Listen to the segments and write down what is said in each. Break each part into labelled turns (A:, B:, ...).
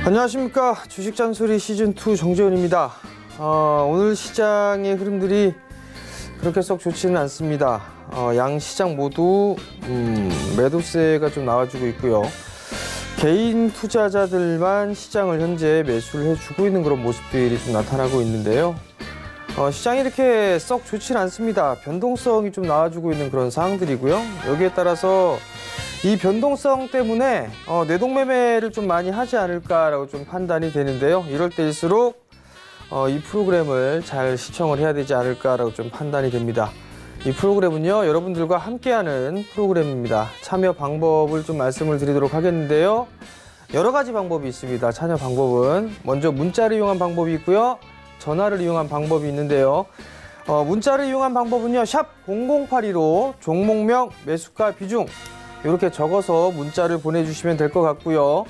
A: 안녕하십니까. 주식잔소리 시즌2 정재훈입니다. 오늘 시장의 흐름들이 그렇게 썩 좋지는 않습니다. 양 시장 모두 매도세가 좀 나와주고 있고요. 개인 투자자들만 시장을 현재 매수를 해주고 있는 그런 모습들이 좀 나타나고 있는데요. 시장이 이렇게 썩 좋지는 않습니다. 변동성이 좀 나와주고 있는 그런 상황들이고요. 여기에 따라서 이 변동성 때문에 내동매매를 좀 많이 하지 않을까라고 좀 판단이 되는데요. 이럴 때일수록 이 프로그램을 잘 시청을 해야 되지 않을까라고 좀 판단이 됩니다. 이 프로그램은요, 여러분들과 함께하는 프로그램입니다. 참여 방법을 좀 말씀을 드리도록 하겠는데요. 여러 가지 방법이 있습니다. 참여 방법은 먼저 문자를 이용한 방법이 있고요, 전화를 이용한 방법이 있는데요. 문자를 이용한 방법은요, 샵 0082로 종목명, 매수가, 비중 이렇게 적어서 문자를 보내주시면 될 것 같고요.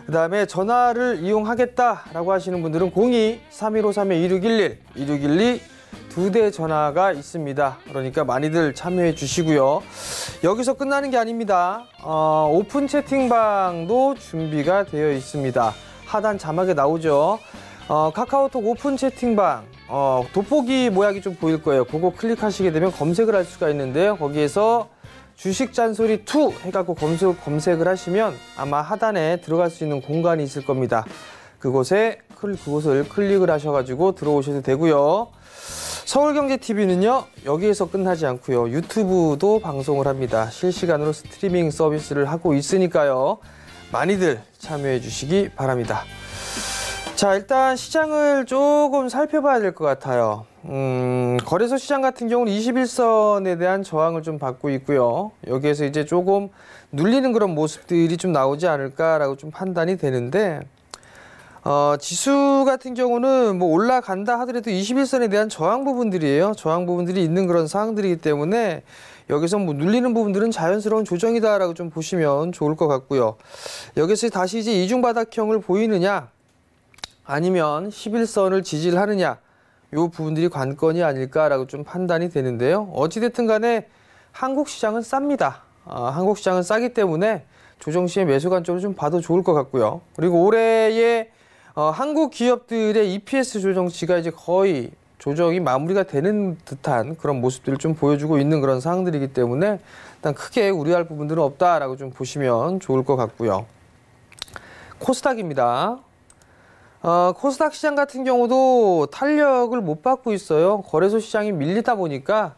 A: 그 다음에 전화를 이용하겠다라고 하시는 분들은 02-3153-2611, 2612 두 대 전화가 있습니다. 그러니까 많이들 참여해 주시고요. 여기서 끝나는 게 아닙니다. 오픈 채팅방도 준비가 되어 있습니다. 하단 자막에 나오죠. 카카오톡 오픈 채팅방, 돋보기 모양이 좀 보일 거예요. 그거 클릭하시게 되면 검색을 할 수가 있는데요. 거기에서 주식잔소리2 해갖고 검색을 하시면 아마 하단에 들어갈 수 있는 공간이 있을 겁니다. 그곳을 클릭을 하셔가지고 들어오셔도 되고요. 서울경제TV는요, 여기에서 끝나지 않고요. 유튜브도 방송을 합니다. 실시간으로 스트리밍 서비스를 하고 있으니까요. 많이들 참여해 주시기 바랍니다. 자, 일단 시장을 조금 살펴봐야 될 것 같아요. 거래소 시장 같은 경우는 21선에 대한 저항을 좀 받고 있고요. 여기에서 이제 조금 눌리는 그런 모습들이 좀 나오지 않을까라고 좀 판단이 되는데, 지수 같은 경우는 뭐 올라간다 하더라도 21선에 대한 저항 부분들이에요. 저항 부분들이 있는 그런 상황들이기 때문에 여기서 뭐 눌리는 부분들은 자연스러운 조정이다라고 좀 보시면 좋을 것 같고요. 여기서 다시 이제 이중바닥형을 보이느냐, 아니면 11선을 지지를 하느냐, 요 부분들이 관건이 아닐까라고 좀 판단이 되는데요. 어찌됐든 간에 한국 시장은 쌉니다. 한국 시장은 싸기 때문에 조정 시에 매수 관점을 좀 봐도 좋을 것 같고요. 그리고 올해의 한국 기업들의 EPS 조정치가 이제 거의 조정이 마무리가 되는 듯한 그런 모습들을 좀 보여주고 있는 그런 상황들이기 때문에 일단 크게 우려할 부분들은 없다라고 좀 보시면 좋을 것 같고요. 코스닥입니다. 코스닥 시장 같은 경우도 탄력을 못 받고 있어요. 거래소 시장이 밀리다 보니까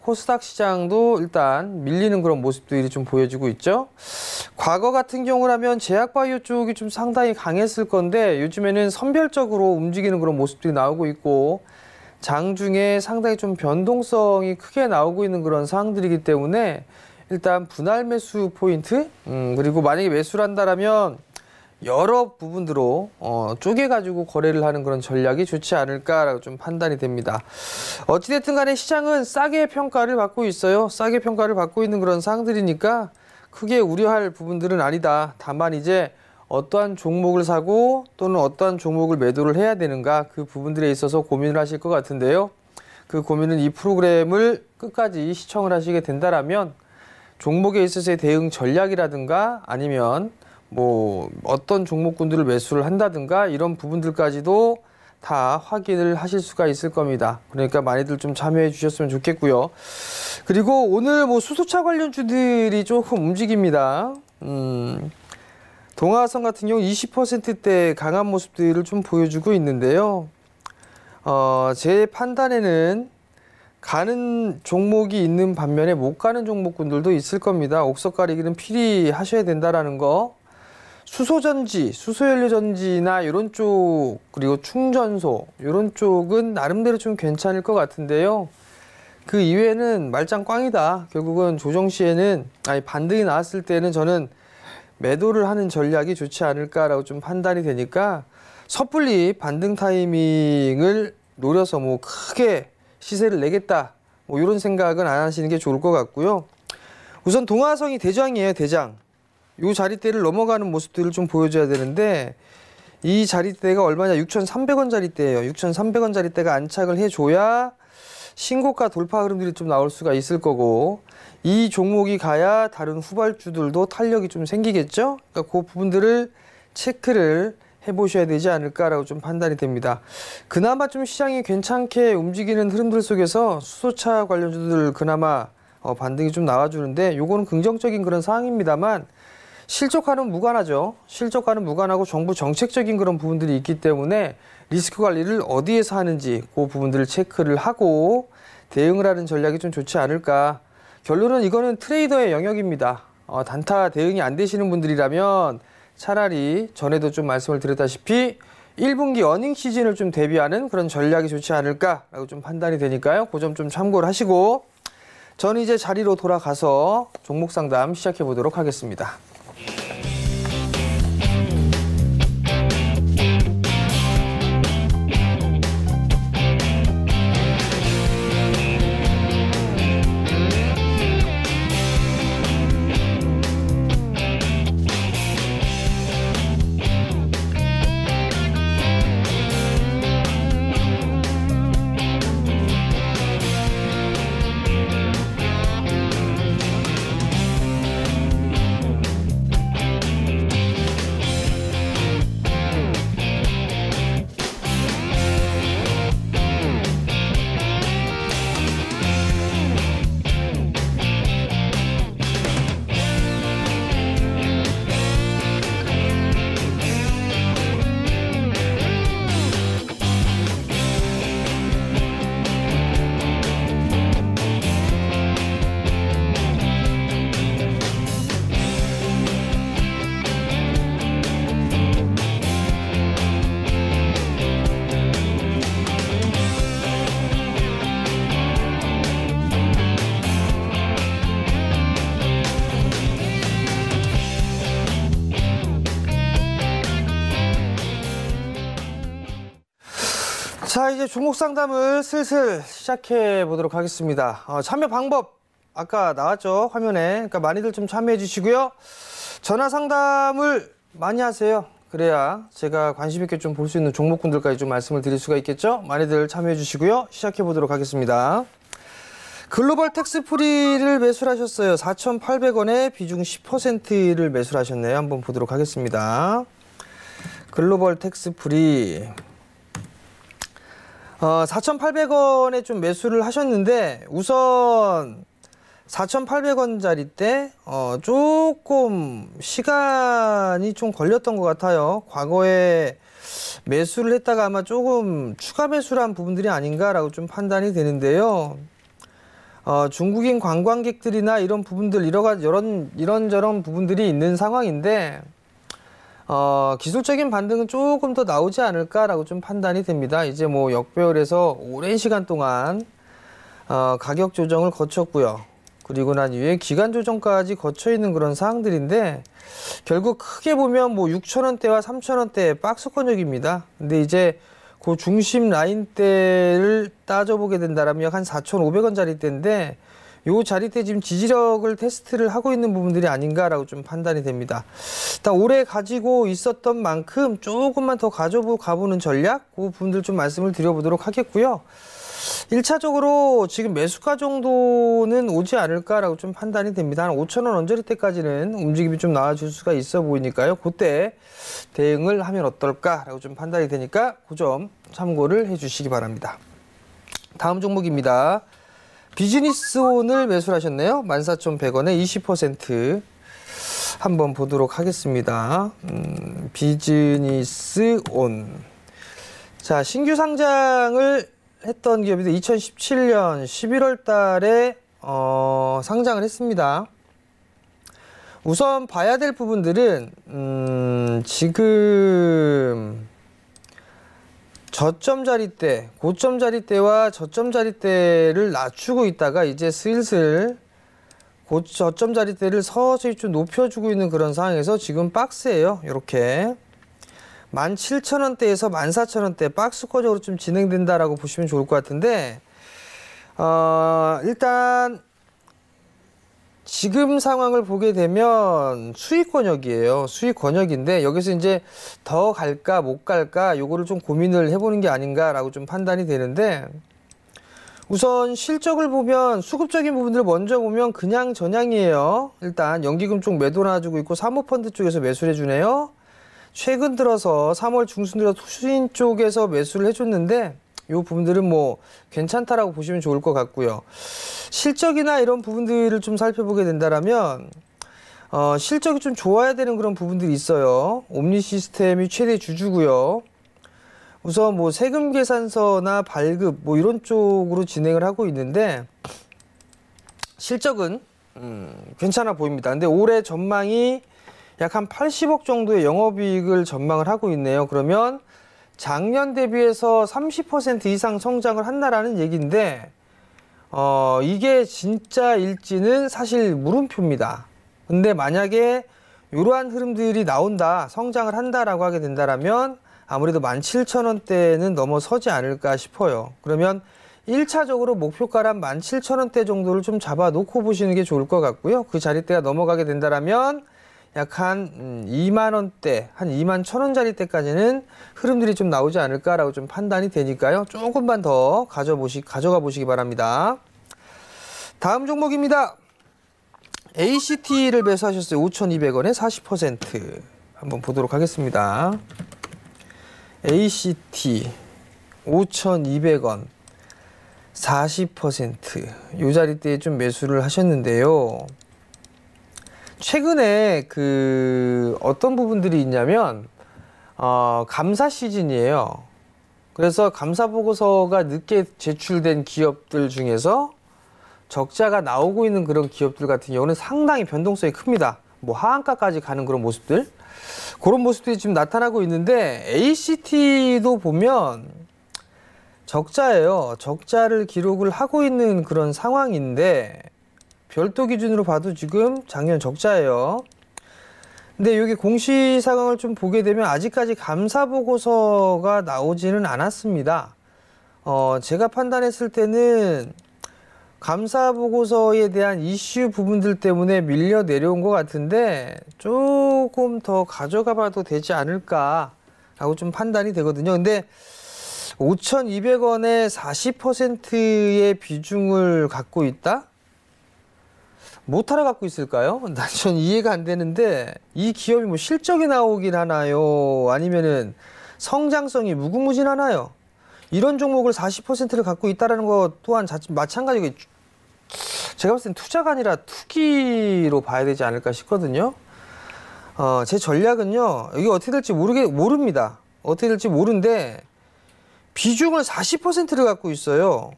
A: 코스닥 시장도 일단 밀리는 그런 모습들이 좀 보여지고 있죠. 과거 같은 경우라면 제약바이오 쪽이 좀 상당히 강했을 건데 요즘에는 선별적으로 움직이는 그런 모습들이 나오고 있고, 장중에 상당히 좀 변동성이 크게 나오고 있는 그런 상황들이기 때문에 일단 분할 매수 포인트, 그리고 만약에 매수를 한다라면 여러 부분으로 쪼개가지고 거래를 하는 그런 전략이 좋지 않을까라고 좀 판단이 됩니다. 어찌됐든 간에 시장은 싸게 평가를 받고 있어요. 싸게 평가를 받고 있는 그런 상황들이니까 크게 우려할 부분들은 아니다. 다만 이제 어떠한 종목을 사고 또는 어떠한 종목을 매도를 해야 되는가, 그 부분들에 있어서 고민을 하실 것 같은데요. 그 고민은 이 프로그램을 끝까지 시청을 하시게 된다라면 종목에 있어서의 대응 전략이라든가 아니면 뭐 어떤 종목군들을 매수를 한다든가 이런 부분들까지도 다 확인을 하실 수가 있을 겁니다. 그러니까 많이들 좀 참여해 주셨으면 좋겠고요. 그리고 오늘 뭐 수소차 관련주들이 조금 움직입니다. 동아선 같은 경우 20%대 강한 모습들을 좀 보여주고 있는데요. 제 판단에는 가는 종목이 있는 반면에 못 가는 종목군들도 있을 겁니다. 옥석 가리기는 필히 하셔야 된다라는 거. 수소전지, 수소연료전지나 이런 쪽, 그리고 충전소 이런 쪽은 나름대로 좀 괜찮을 것 같은데요. 그 이외에는 말짱 꽝이다. 결국은 조정 시에는, 반등이 나왔을 때는 저는 매도를 하는 전략이 좋지 않을까라고 좀 판단이 되니까 섣불리 반등 타이밍을 노려서 뭐 크게 시세를 내겠다, 뭐 이런 생각은 안 하시는 게 좋을 것 같고요. 우선 동아성이 대장이에요, 대장. 이 자리대를 넘어가는 모습들을 좀 보여줘야 되는데, 이 자리대가 얼마냐, 6,300원 자리대예요. 6,300원 자리대가 안착을 해줘야 신고가 돌파 흐름들이 좀 나올 수가 있을 거고, 이 종목이 가야 다른 후발주들도 탄력이 좀 생기겠죠. 그러니까 그 부분들을 체크를 해보셔야 되지 않을까라고 좀 판단이 됩니다. 그나마 좀 시장이 괜찮게 움직이는 흐름들 속에서 수소차 관련주들 그나마 반등이 좀 나와주는데 요거는 긍정적인 그런 상황입니다만 실적과는 무관하죠. 실적과는 무관하고 정부 정책적인 그런 부분들이 있기 때문에 리스크 관리를 어디에서 하는지 그 부분들을 체크를 하고 대응을 하는 전략이 좀 좋지 않을까. 결론은 이거는 트레이더의 영역입니다. 단타 대응이 안 되시는 분들이라면 차라리 전에도 좀 말씀을 드렸다시피 1분기 어닝 시즌을 좀 대비하는 그런 전략이 좋지 않을까라고 좀 판단이 되니까요. 그 점 좀 참고를 하시고 저는 이제 자리로 돌아가서 종목 상담 시작해 보도록 하겠습니다. 자, 이제 종목 상담을 슬슬 시작해 보도록 하겠습니다. 참여 방법 아까 나왔죠, 화면에. 그러니까 많이들 좀 참여해 주시고요. 전화 상담을 많이 하세요. 그래야 제가 관심 있게 좀 볼 수 있는 종목군들까지 좀 말씀을 드릴 수가 있겠죠. 많이들 참여해 주시고요. 시작해 보도록 하겠습니다. 글로벌 텍스프리를 매수하셨어요. 4,800원에 비중 10%를 매수하셨네요. 한번 보도록 하겠습니다. 글로벌 텍스프리 4,800원에 좀 매수를 하셨는데 우선 4,800원짜리 때 조금 시간이 좀 걸렸던 것 같아요. 과거에 매수를 했다가 아마 조금 추가 매수를 한 부분들이 아닌가라고 좀 판단이 되는데요. 중국인 관광객들이나 이런 부분들 이런저런 부분들이 있는 상황인데 기술적인 반등은 조금 더 나오지 않을까라고 좀 판단이 됩니다. 이제 뭐 역배열에서 오랜 시간 동안 가격 조정을 거쳤고요. 그리고 난 이후에 기간 조정까지 거쳐 있는 그런 사항들인데 결국 크게 보면 뭐 6,000원대와 3,000원대 박스권역입니다. 근데 이제 그 중심 라인대를 따져보게 된다면 약 한 4,500원짜리 대인데 요 자리대 지금 지지력을 테스트를 하고 있는 부분들이 아닌가라고 좀 판단이 됩니다. 일단 올해 가지고 있었던 만큼 조금만 더 가보는 전략, 그 부분들 좀 말씀을 드려보도록 하겠고요. 1차적으로 지금 매수가 정도는 오지 않을까라고 좀 판단이 됩니다. 한 5,000원 언저리때까지는 움직임이 좀 나와줄 수가 있어 보이니까요. 그때 대응을 하면 어떨까라고 좀 판단이 되니까 그 점 참고를 해주시기 바랍니다. 다음 종목입니다. 비즈니스온을 매수하셨네요. 14,100원에 20% 한번 보도록 하겠습니다. 비즈니스온. 자, 신규 상장을 했던 기업인데 2017년 11월 달에 상장을 했습니다. 우선 봐야 될 부분들은 지금 저점 자리대, 고점 자리대와 저점 자리대를 낮추고 있다가 이제 슬슬 저점 자리대를 서서히 좀 높여주고 있는 그런 상황에서 지금 박스예요. 이렇게 17,000원대에서 14,000원대 박스권적으로 좀 진행된다라고 보시면 좋을 것 같은데 일단 지금 상황을 보게 되면 수익 권역이에요. 수익 권역인데 여기서 이제 더 갈까 못 갈까 요거를 좀 고민을 해보는 게 아닌가라고 좀 판단이 되는데 우선 실적을 보면 수급적인 부분들을 먼저 보면 그냥 전향이에요. 일단 연기금 쪽 매도 놔주고 있고 사모펀드 쪽에서 매수를 해주네요. 최근 들어서 3월 중순 들어 투신 쪽에서 매수를 해줬는데 이 부분들은 뭐 괜찮다라고 보시면 좋을 것 같고요. 실적이나 이런 부분들을 좀 살펴보게 된다면 실적이 좀 좋아야 되는 그런 부분들이 있어요. 옴니 시스템이 최대 주주고요. 우선 뭐 세금 계산서나 발급 뭐 이런 쪽으로 진행을 하고 있는데 실적은 괜찮아 보입니다. 근데 올해 전망이 약 한 80억 정도의 영업이익을 전망을 하고 있네요. 그러면 작년 대비해서 30% 이상 성장을 한다라는 얘기인데 이게 진짜일지는 사실 물음표입니다. 근데 만약에 이러한 흐름들이 나온다, 성장을 한다라고 하게 된다라면 아무래도 17,000원대는 넘어서지 않을까 싶어요. 그러면 1차적으로 목표가란 17,000원대 정도를 좀 잡아놓고 보시는 게 좋을 것 같고요. 그 자리대가 넘어가게 된다라면 약 한 2만원대, 한 21,000원짜리 때까지는 흐름들이 좀 나오지 않을까라고 좀 판단이 되니까요. 조금만 더 가져가 보시기 바랍니다. 다음 종목입니다. ACT를 매수하셨어요. 5,200원에 40%. 한번 보도록 하겠습니다. ACT 5,200원 40%. 이 자리대에 좀 매수를 하셨는데요. 최근에 어떤 부분들이 있냐면 감사 시즌이에요. 그래서 감사 보고서가 늦게 제출된 기업들 중에서 적자가 나오고 있는 그런 기업들 같은 경우는 상당히 변동성이 큽니다. 뭐 하한가까지 가는 그런 모습들, 그런 모습들이 지금 나타나고 있는데 ACT도 보면 적자예요. 적자를 기록을 하고 있는 그런 상황인데 별도 기준으로 봐도 지금 작년 적자예요. 근데 여기 공시 상황을 좀 보게 되면 아직까지 감사 보고서가 나오지는 않았습니다. 제가 판단했을 때는 감사 보고서에 대한 이슈 부분들 때문에 밀려 내려온 것 같은데 조금 더 가져가 봐도 되지 않을까라고 좀 판단이 되거든요. 근데 5,200원에 40%의 비중을 갖고 있다? 못하러 갖고 있을까요? 난 전 이해가 안 되는데 이 기업이 뭐 실적이 나오긴 하나요? 아니면은 성장성이 무궁무진하나요? 이런 종목을 40%를 갖고 있다는 것 또한 마찬가지고 제가 봤을 땐 투자가 아니라 투기로 봐야 되지 않을까 싶거든요. 제 전략은요. 이게 어떻게 될지 모릅니다. 어떻게 될지 모르는데 비중을 40%를 갖고 있어요.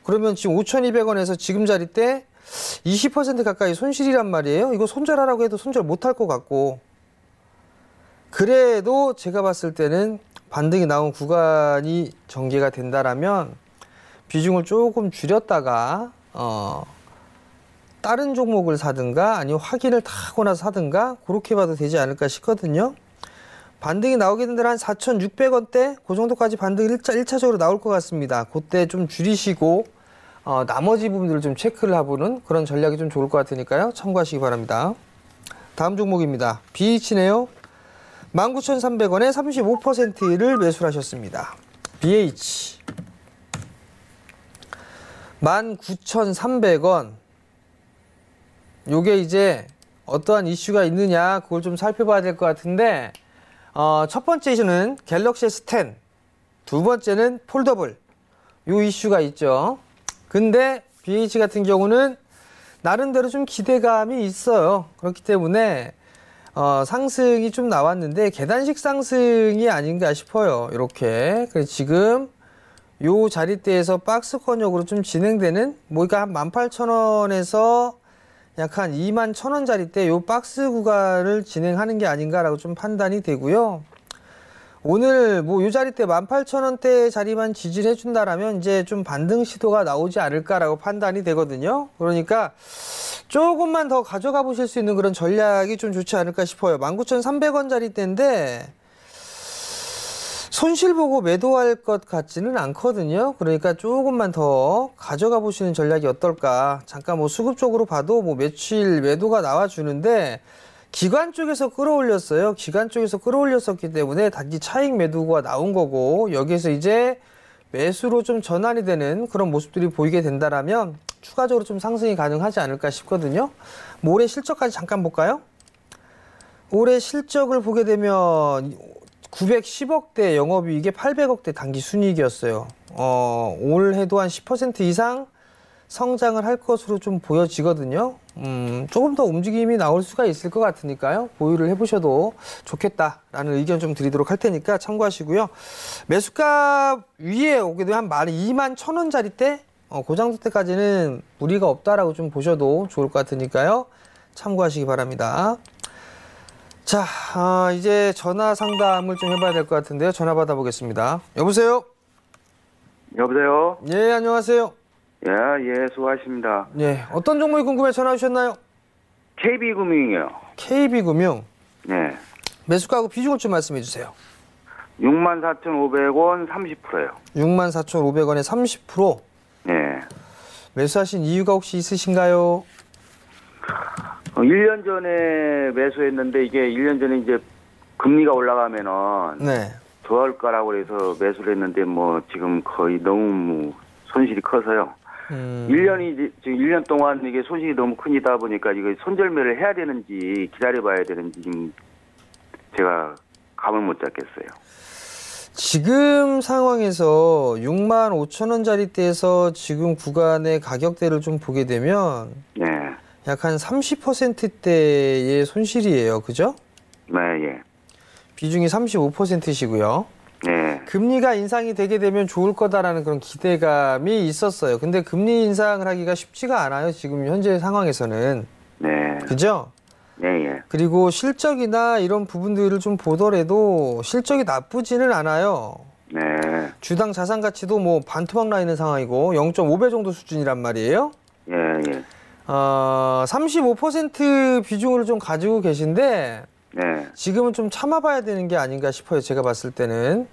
A: 그러면 지금 5,200원에서 지금 자리대 20% 가까이 손실이란 말이에요. 이거 손절하라고 해도 손절 못할 것 같고, 그래도 제가 봤을 때는 반등이 나온 구간이 전개가 된다라면 비중을 조금 줄였다가 다른 종목을 사든가 아니면 확인을 다 하고 나서 사든가 그렇게 봐도 되지 않을까 싶거든요. 반등이 나오게 된들 한 4,600원대 그 정도까지 반등이 1차적으로 나올 것 같습니다. 그때 좀 줄이시고 나머지 부분들을 좀 체크를 해보는 그런 전략이 좀 좋을 것 같으니까요. 참고하시기 바랍니다. 다음 종목입니다. BH네요. 19,300원에 35%를 매수를 하셨습니다. BH 19,300원. 요게 이제 어떠한 이슈가 있느냐 그걸 좀 살펴봐야 될 것 같은데 첫 번째 이슈는 갤럭시 S10, 두 번째는 폴더블 요 이슈가 있죠. 근데 BH 같은 경우는 나름대로 좀 기대감이 있어요. 그렇기 때문에 상승이 좀 나왔는데 계단식 상승이 아닌가 싶어요. 이렇게. 그래서 지금 요 자리대에서 박스권역으로 좀 진행되는 뭐가 한 18,000원에서 약 한 21,000원 자리대 요 박스 구간을 진행하는 게 아닌가라고 좀 판단이 되고요. 오늘 뭐 요 자리대 18,000원대 자리만 지지를 해준다라면 이제 좀 반등 시도가 나오지 않을까라고 판단이 되거든요. 그러니까 조금만 더 가져가 보실 수 있는 그런 전략이 좀 좋지 않을까 싶어요. 19,300원 자리대인데 손실 보고 매도할 것 같지는 않거든요. 그러니까 조금만 더 가져가 보시는 전략이 어떨까. 잠깐 뭐 수급 쪽으로 봐도 뭐 며칠 매도가 나와주는데 기관 쪽에서 끌어올렸어요. 기관 쪽에서 끌어올렸었기 때문에 단지 차익 매도가 나온 거고 여기에서 이제 매수로 좀 전환이 되는 그런 모습들이 보이게 된다라면 추가적으로 좀 상승이 가능하지 않을까 싶거든요. 뭐 올해 실적까지 잠깐 볼까요? 올해 실적을 보게 되면 910억대 영업이익에 800억대 당기 순이익이었어요. 올해도 한 10% 이상 성장을 할 것으로 좀 보여지거든요. 조금 더 움직임이 나올 수가 있을 것 같으니까요. 보유를 해보셔도 좋겠다라는 의견 좀 드리도록 할 테니까 참고하시고요. 매수가 위에 오게 되면 한 21,000원짜리대 그 정도 때까지는 무리가 없다라고 좀 보셔도 좋을 것 같으니까요. 참고하시기 바랍니다. 자, 이제 전화 상담을 좀 해봐야 될 것 같은데요. 전화 받아보겠습니다. 여보세요?
B: 여보세요?
A: 예, 안녕하세요.
B: 예, 수고하십니다.
A: 예, 어떤 종목이 궁금해 전화 주셨나요?
B: KB금융이요.
A: KB금융.
B: 네.
A: 매수가하고 비중을 좀 말씀해 주세요.
B: 64,500원 30%요.
A: 64,500원에 30%.
B: 네.
A: 매수하신 이유가 혹시 있으신가요?
B: 1년 전에 매수했는데 이게 1년 전에 이제 금리가 올라가면은
A: 네.
B: 좋아할 해서 매수를 했는데 뭐 지금 거의 너무 손실이 커서요. 1년이 지금 1년 동안 이게 손실이 너무 크니다 보니까 이거 손절매를 해야 되는지 기다려봐야 되는지 지금 제가 감을 못 잡겠어요.
A: 지금 상황에서 65,000원짜리대에서 지금 구간의 가격대를 좀 보게 되면
B: 네.
A: 약 한 30%대의 손실이에요. 그죠?
B: 네, 예.
A: 비중이 35%시고요.
B: 네.
A: 금리가 인상이 되게 되면 좋을 거다라는 그런 기대감이 있었어요. 근데 금리 인상을 하기가 쉽지가 않아요. 지금 현재 상황에서는.
B: 네.
A: 그죠?
B: 네, 예.
A: 그리고 실적이나 이런 부분들을 좀 보더라도 실적이 나쁘지는 않아요.
B: 네.
A: 주당 자산 가치도 뭐 반토막 나 있는 상황이고 0.5배 정도 수준이란 말이에요.
B: 예, 예.
A: 35% 비중을 좀 가지고 계신데
B: 네.
A: 지금은 좀 참아봐야 되는 게 아닌가 싶어요. 제가 봤을 때는.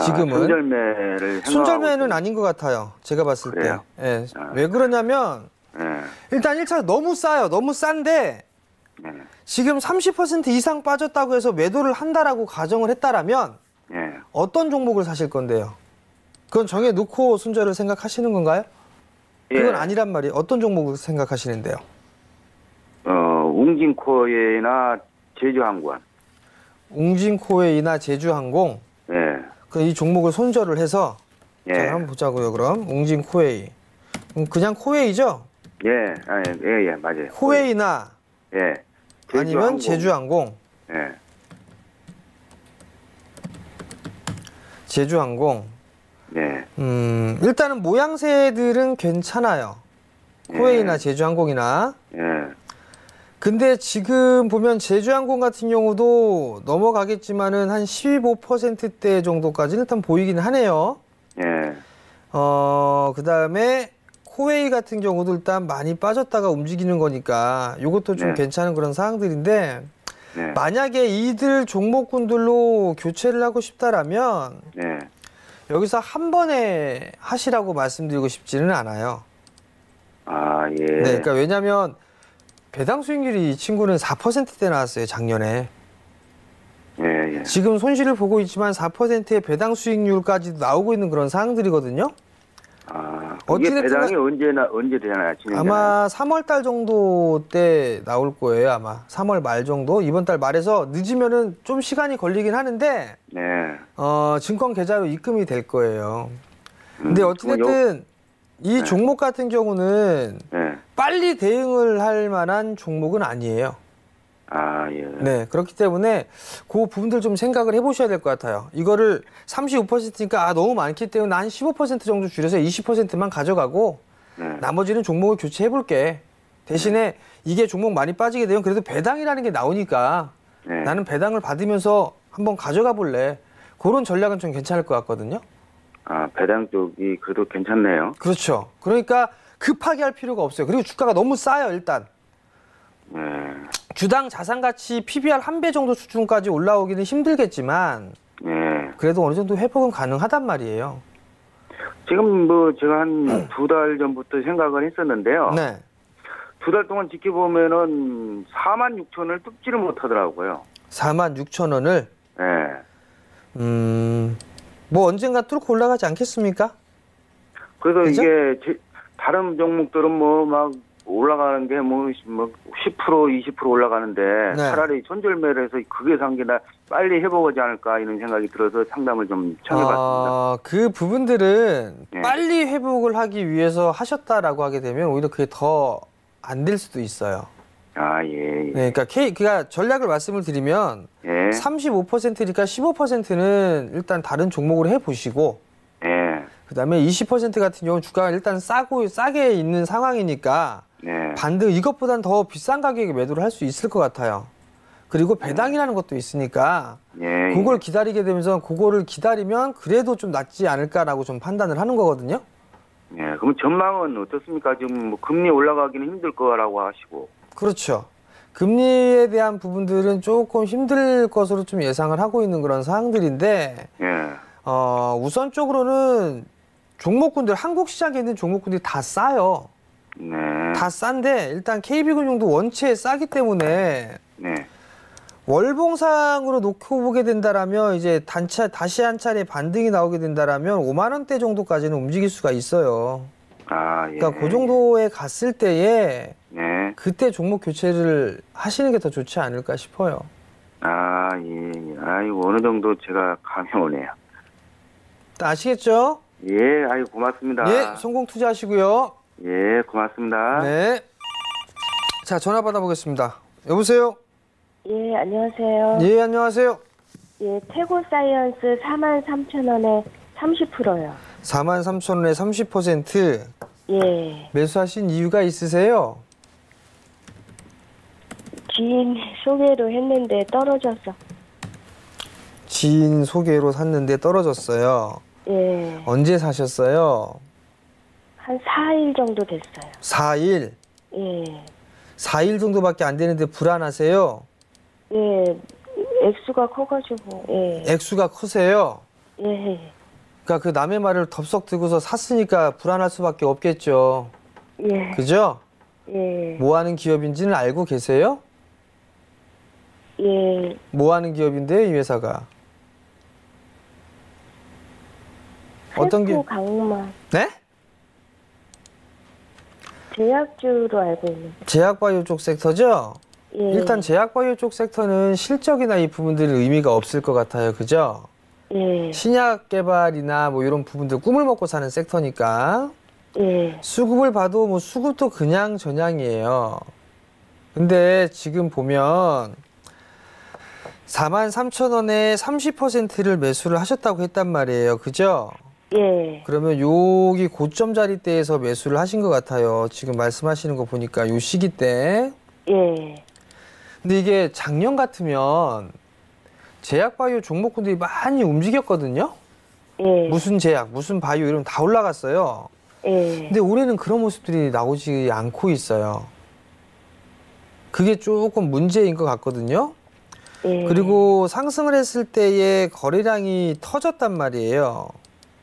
A: 지금은.
B: 손절매를
A: 손절매는 아닌 것 같아요. 제가 봤을
B: 그래요?
A: 때. 예. 왜 그러냐면
B: 네.
A: 일단 1차 너무 싸요. 너무 싼데
B: 네.
A: 지금 30% 이상 빠졌다고 해서 매도를 한다라고 가정을 했다라면
B: 네.
A: 어떤 종목을 사실 건데요? 그건 정해놓고 손절을 생각하시는 건가요? 그건
B: 예.
A: 아니란 말이에요. 어떤 종목을 생각하시는데요?
B: 웅진코웨이나 제주항공.
A: 웅진코웨이나 제주항공.
B: 예.
A: 이 종목을 손절을 해서
B: 예.
A: 자, 한번 보자고요. 그럼 웅진코웨이. 그냥 코웨이죠?
B: 예. 예, 맞아요.
A: 코웨이나
B: 예.
A: 아니면 제주항공.
B: 예.
A: 제주항공.
B: 네.
A: 일단은 모양새들은 괜찮아요. 코웨이나 제주항공이나.
B: 예.
A: 근데 지금 보면 제주항공 같은 경우도 넘어가겠지만은 한 15%대 정도까지는 일단 보이긴 하네요.
B: 예.
A: 그 다음에 코웨이 같은 경우도 일단 많이 빠졌다가 움직이는 거니까 이것도 좀
B: 네.
A: 괜찮은 그런 사항들인데
B: 네.
A: 만약에 이들 종목군들로 교체를 하고 싶다라면
B: 네.
A: 여기서 한 번에 하시라고 말씀드리고 싶지는 않아요.
B: 아, 예.
A: 네, 그러니까 왜냐하면 배당 수익률이 이 친구는 4%대 나왔어요, 작년에.
B: 예, 예.
A: 지금 손실을 보고 있지만 4%의 배당 수익률까지도 나오고 있는 그런 상황들이거든요.
B: 아,
A: 어떻게
B: 이게
A: 됐든
B: 배당이 언제 되나요?
A: 아마 3월 달 정도 때 나올 거예요, 아마. 3월 말 정도? 이번 달 말에서 늦으면은 좀 시간이 걸리긴 하는데,
B: 네.
A: 증권 계좌로 입금이 될 거예요. 근데 어찌됐든 이 종목 같은 경우는
B: 네.
A: 빨리 대응을 할 만한 종목은 아니에요.
B: 아, 예.
A: 네, 그렇기 때문에 그 부분들 좀 생각을 해보셔야 될 것 같아요. 이거를 35%니까 너무 많기 때문에 한 15% 정도 줄여서 20%만 가져가고
B: 네.
A: 나머지는 종목을 교체해볼게. 대신에 이게 종목 많이 빠지게 되면 그래도 배당이라는 게 나오니까
B: 네.
A: 나는 배당을 받으면서 한번 가져가 볼래. 그런 전략은 좀 괜찮을 것 같거든요.
B: 아, 배당 쪽이 그래도 괜찮네요.
A: 그렇죠. 그러니까 급하게 할 필요가 없어요. 그리고 주가가 너무 싸요, 일단.
B: 네.
A: 주당 자산가치 PBR 1배 정도 수준까지 올라오기는 힘들겠지만
B: 네.
A: 그래도 어느 정도 회복은 가능하단 말이에요.
B: 지금 뭐 제가 한 2달 전부터 생각을 했었는데요.
A: 네.
B: 2달 동안 지켜보면은 46,000원을 뚫지를 못하더라고요.
A: 46,000원을
B: 네.
A: 뭐 언젠가 뚫고 올라가지 않겠습니까?
B: 그래서
A: 그죠?
B: 이게 다른 종목들은 뭐 막 올라가는 게 뭐 10% 20% 올라가는데
A: 네.
B: 차라리 손절매를 해서 그게 상기나 빨리 해보지 않을까 이런 생각이 들어서 상담을 좀 청해봤습니다.
A: 그 부분들은
B: 네.
A: 빨리 회복을 하기 위해서 하셨다라고 하게 되면 오히려 그게 더 안 될 수도 있어요.
B: 아, 예. 예.
A: 네, 그러니까 전략을 말씀을 드리면
B: 예.
A: 35%니까 15%는 일단 다른 종목으로 해보시고
B: 예.
A: 그다음에 20% 같은 경우는 주가가 일단 싸게 있는 상황이니까
B: 네.
A: 반등 이것보단 더 비싼 가격에 매도를 할 수 있을 것 같아요. 그리고 배당이라는 것도 있으니까
B: 예.
A: 그걸 기다리게 되면서 그거를 기다리면 그래도 좀 낫지 않을까라고 좀 판단을 하는 거거든요.
B: 예. 그럼 전망은 어떻습니까? 지금 뭐 금리 올라가기는 힘들 거라고 하시고.
A: 그렇죠. 금리에 대한 부분들은 조금 힘들 것으로 좀 예상을 하고 있는 그런 사항들인데
B: 예.
A: 우선적으로는 종목군들 한국 시장에 있는 종목군들이 다 싸요.
B: 네.
A: 다 싼데 일단 KB금융도 원체 싸기 때문에
B: 네.
A: 월봉상으로 놓고 보게 된다라면 이제 다시 한 차례 반등이 나오게 된다라면 5만 원대 정도까지는 움직일 수가 있어요.
B: 아, 예.
A: 그러니까 그 정도에 갔을 때에
B: 네.
A: 그때 종목 교체를 하시는 게 더 좋지 않을까 싶어요.
B: 아, 예. 아이고, 어느 정도 제가 감이 오네요.
A: 아시겠죠?
B: 예, 아이고, 고맙습니다.
A: 예, 성공 투자하시고요.
B: 예, 고맙습니다.
A: 네. 자, 전화 받아보겠습니다. 여보세요?
C: 예, 안녕하세요.
A: 예, 안녕하세요.
C: 예, 태고 사이언스 43,000원에 30%요.
A: 43,000원에 30%
C: 예,
A: 매수하신 이유가 있으세요?
C: 지인 소개로 했는데 떨어져서.
A: 지인 소개로 샀는데 떨어졌어요.
C: 예,
A: 언제 사셨어요?
C: 한 4일 정도 됐어요.
A: 4일?
C: 예,
A: 4일 정도밖에 안 되는데 불안하세요?
C: 예, 액수가 커가지고, 예,
A: 액수가 크세요?
C: 예,
A: 그러니까 그 남의 말을 덥석 듣고서 샀으니까 불안할 수밖에 없겠죠.
C: 예,
A: 그죠?
C: 예,
A: 뭐 하는 기업인지는 알고 계세요?
C: 예,
A: 뭐 하는 기업인데요, 이 회사가? 어떤
C: 셀프
A: 기
C: 강만
A: 네?
C: 제약주로 알고 있는데.
A: 제약바이오 쪽 섹터죠?
C: 예,
A: 일단 제약바이오 쪽 섹터는 실적이나 이 부분들이 의미가 없을 것 같아요. 그죠?
C: 예,
A: 신약 개발이나 뭐 이런 부분들 꿈을 먹고 사는 섹터니까
C: 예,
A: 수급을 봐도 뭐 수급도 그냥 저냥이에요. 근데 지금 보면 43,000원에 30%를 매수를 하셨다고 했단 말이에요. 그죠?
C: 예,
A: 그러면 여기 고점 자리대에서 매수를 하신 것 같아요. 지금 말씀하시는 거 보니까 요 시기 때.
C: 예,
A: 근데 이게 작년 같으면 제약바이오 종목군들이 많이 움직였거든요.
C: 예,
A: 무슨 제약, 무슨 바이오 이런 다 올라갔어요.
C: 예,
A: 근데 올해는 그런 모습들이 나오지 않고 있어요. 그게 조금 문제인 것 같거든요.
C: 예,
A: 그리고 상승을 했을 때의 거래량이 터졌단 말이에요.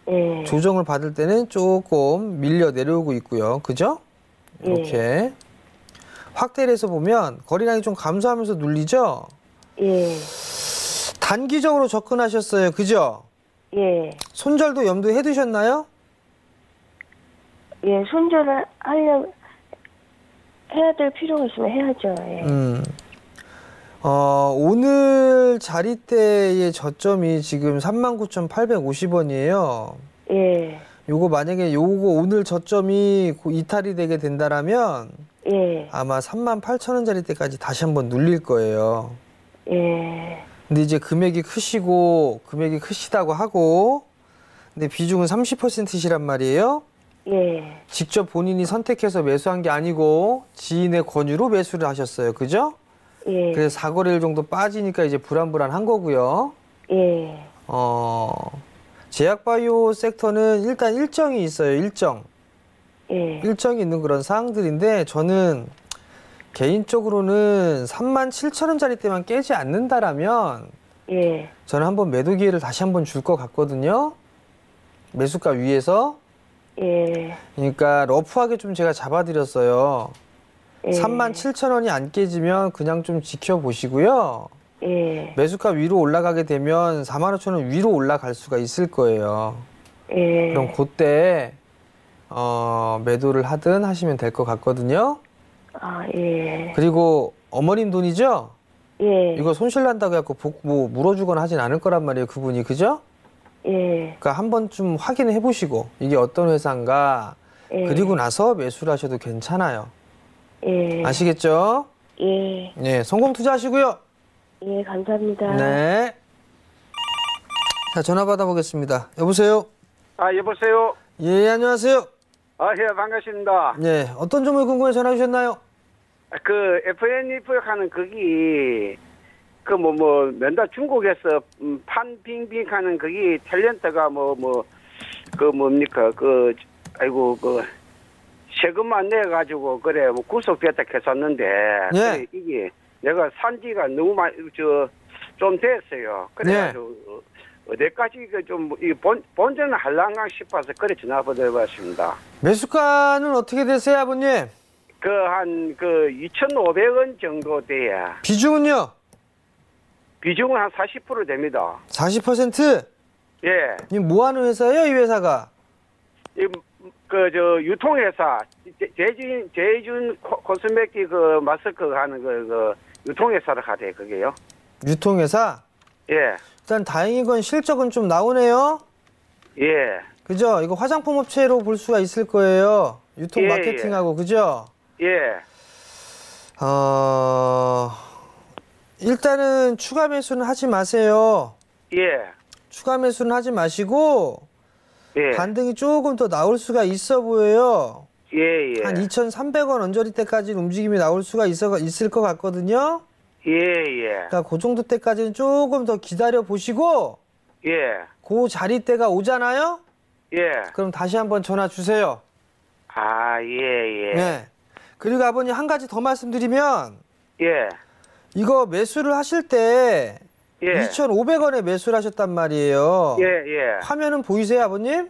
C: 예,
A: 조정을 받을 때는 조금 밀려 내려오고 있고요. 그죠? 이렇게 확대를 해서 보면 거래량이 좀 감소하면서 눌리죠?
C: 예,
A: 단기적으로 접근하셨어요. 그죠?
C: 예,
A: 손절도 염두에 해두셨나요?
C: 예, 손절을 해야 될 필요가 있으면 해야죠. 예.
A: 오늘 자리대의 저점이 지금 39,850원이에요.
C: 예,
A: 요거 만약에 요거 오늘 저점이 이탈이 되게 된다라면
C: 예,
A: 아마 38,000원짜리 때까지 다시 한번 눌릴 거예요.
C: 예,
A: 근데 이제 금액이 크시다고 하고 근데 비중은 30%시란 말이에요.
C: 예,
A: 직접 본인이 선택해서 매수한 게 아니고 지인의 권유로 매수를 하셨어요. 그죠?
C: 예,
A: 그래서 4거래일 정도 빠지니까 이제 불안한 거고요.
C: 예,
A: 제약바이오 섹터는 일단 일정이 있어요.
C: 예,
A: 일정이 있는 그런 사항들인데 저는 개인적으로는 37,000원짜리 때만 깨지 않는다라면
C: 예,
A: 저는 한번 매도 기회를 다시 한번 줄 것 같거든요. 매수가 위에서.
C: 예,
A: 그러니까 러프하게 좀 제가 잡아드렸어요.
C: 예,
A: 37,000원이 안 깨지면 그냥 좀 지켜보시고요.
C: 예,
A: 매수가 위로 올라가게 되면 45,000원 위로 올라갈 수가 있을 거예요.
C: 예,
A: 그럼 그때 매도를 하든 하시면 될 것 같거든요.
C: 아, 예.
A: 그리고 어머님 돈이죠?
C: 예.
A: 이거 손실 난다고 해갖고 뭐 물어주거나 하진 않을 거란 말이에요, 그분이. 그죠?
C: 예.
A: 그러니까 한 번쯤 확인해 보시고 이게 어떤 회사인가
C: 예.
A: 그리고 나서 매수를 하셔도 괜찮아요.
C: 예.
A: 아시겠죠?
C: 예.
A: 네, 성공 투자하시고요.
C: 예, 감사합니다.
A: 네. 자, 전화 받아보겠습니다. 여보세요?
D: 아, 여보세요?
A: 예, 안녕하세요.
D: 아, 예, 반갑습니다.
A: 네, 어떤 종목이 궁금해 전화 주셨나요?
D: 그, FNF 하는 거기, 맨날 중국에서 판빙빙 하는 거기 탤런트가 뭡니까, 세금만 내가지고, 그래, 구속됐다 했었는데,
A: 예.
D: 그래, 이게 내가 산지가 너무 좀 됐어요. 그래가지고, 어디까지 본전을 할랑가 싶어서 그래 전화 받아봤습니다.
A: 매수가는 어떻게 되세요, 아버님?
D: 2,500원 정도 돼야.
A: 비중은요?
D: 비중은 한 40% 됩니다.
A: 40%?
D: 예.
A: 이 뭐 하는 회사예요, 이 회사가?
D: 유통회사, 제준 코스메틱 마스크 하는 유통회사를 하대, 그게요.
A: 유통회사?
D: 예.
A: 일단 다행인 건 실적은 좀 나오네요.
D: 예.
A: 그죠? 이거 화장품 업체로 볼 수가 있을 거예요. 유통
D: 예,
A: 마케팅하고, 그죠?
D: 예.
A: 일단은 추가 매수는 하지 마세요.
D: 예.
A: 추가 매수는 하지 마시고,
D: 예.
A: 반등이 조금 더 나올 수가 있어 보여요.
D: 예, 예.
A: 한 2,300원 언저리 때까지 움직임이 나올 수가 있을 것 같거든요.
D: 예, 예.
A: 그러니까 그 정도 때까지는 조금 더 기다려 보시고,
D: 예.
A: 그 자리대가 오잖아요?
D: 예.
A: 그럼 다시 한번 전화 주세요.
D: 아, 예, 예.
A: 네. 그리고 아버님 한 가지 더 말씀드리면,
D: 예.
A: 이거 매수를 하실 때
D: 예.
A: 2,500원에 매수를 하셨단 말이에요.
D: 예, 예.
A: 화면은 보이세요, 아버님?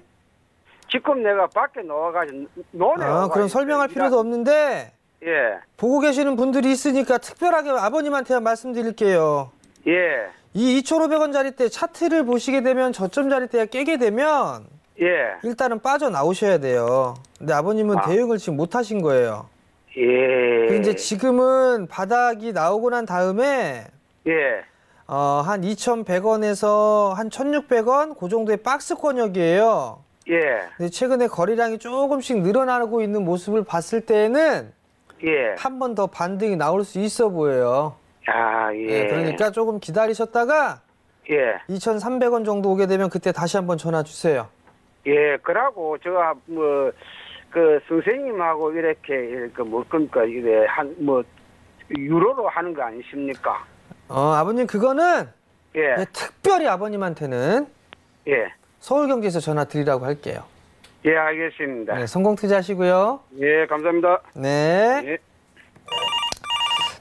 D: 지금 내가 밖에 나와가지고 노네.
A: 그럼 설명할 필요도 없는데,
D: 예.
A: 보고 계시는 분들이 있으니까 특별하게 아버님한테 말씀드릴게요.
D: 예.
A: 이 2,500원짜리 때 차트를 보시게 되면 저점 자리대에 깨게 되면
D: 예.
A: 일단은 빠져나오셔야 돼요. 근데 아버님은 대응을 지금 못 하신 거예요.
D: 예.
A: 이제 지금은 바닥이 나오고 난 다음에
D: 예.
A: 한 2,100원에서 한 1,600원 그 정도의 박스 권역이에요.
D: 예.
A: 근데 최근에 거래량이 조금씩 늘어나고 있는 모습을 봤을 때에는
D: 예.
A: 한 번 더 반등이 나올 수 있어 보여요.
D: 아, 예.
A: 네, 그러니까 조금 기다리셨다가
D: 예.
A: 2,300원 정도 오게 되면 그때 다시 한번 전화 주세요.
D: 예. 그러고 제가 선생님하고 이렇게 이래 유로로 하는 거 아니십니까?
A: 아버님 그거는
D: 예.
A: 특별히 아버님한테는
D: 예.
A: 서울경제에서 전화 드리라고 할게요.
D: 예, 알겠습니다.
A: 네, 성공 투자하시고요.
D: 예, 감사합니다.
A: 네.
D: 예.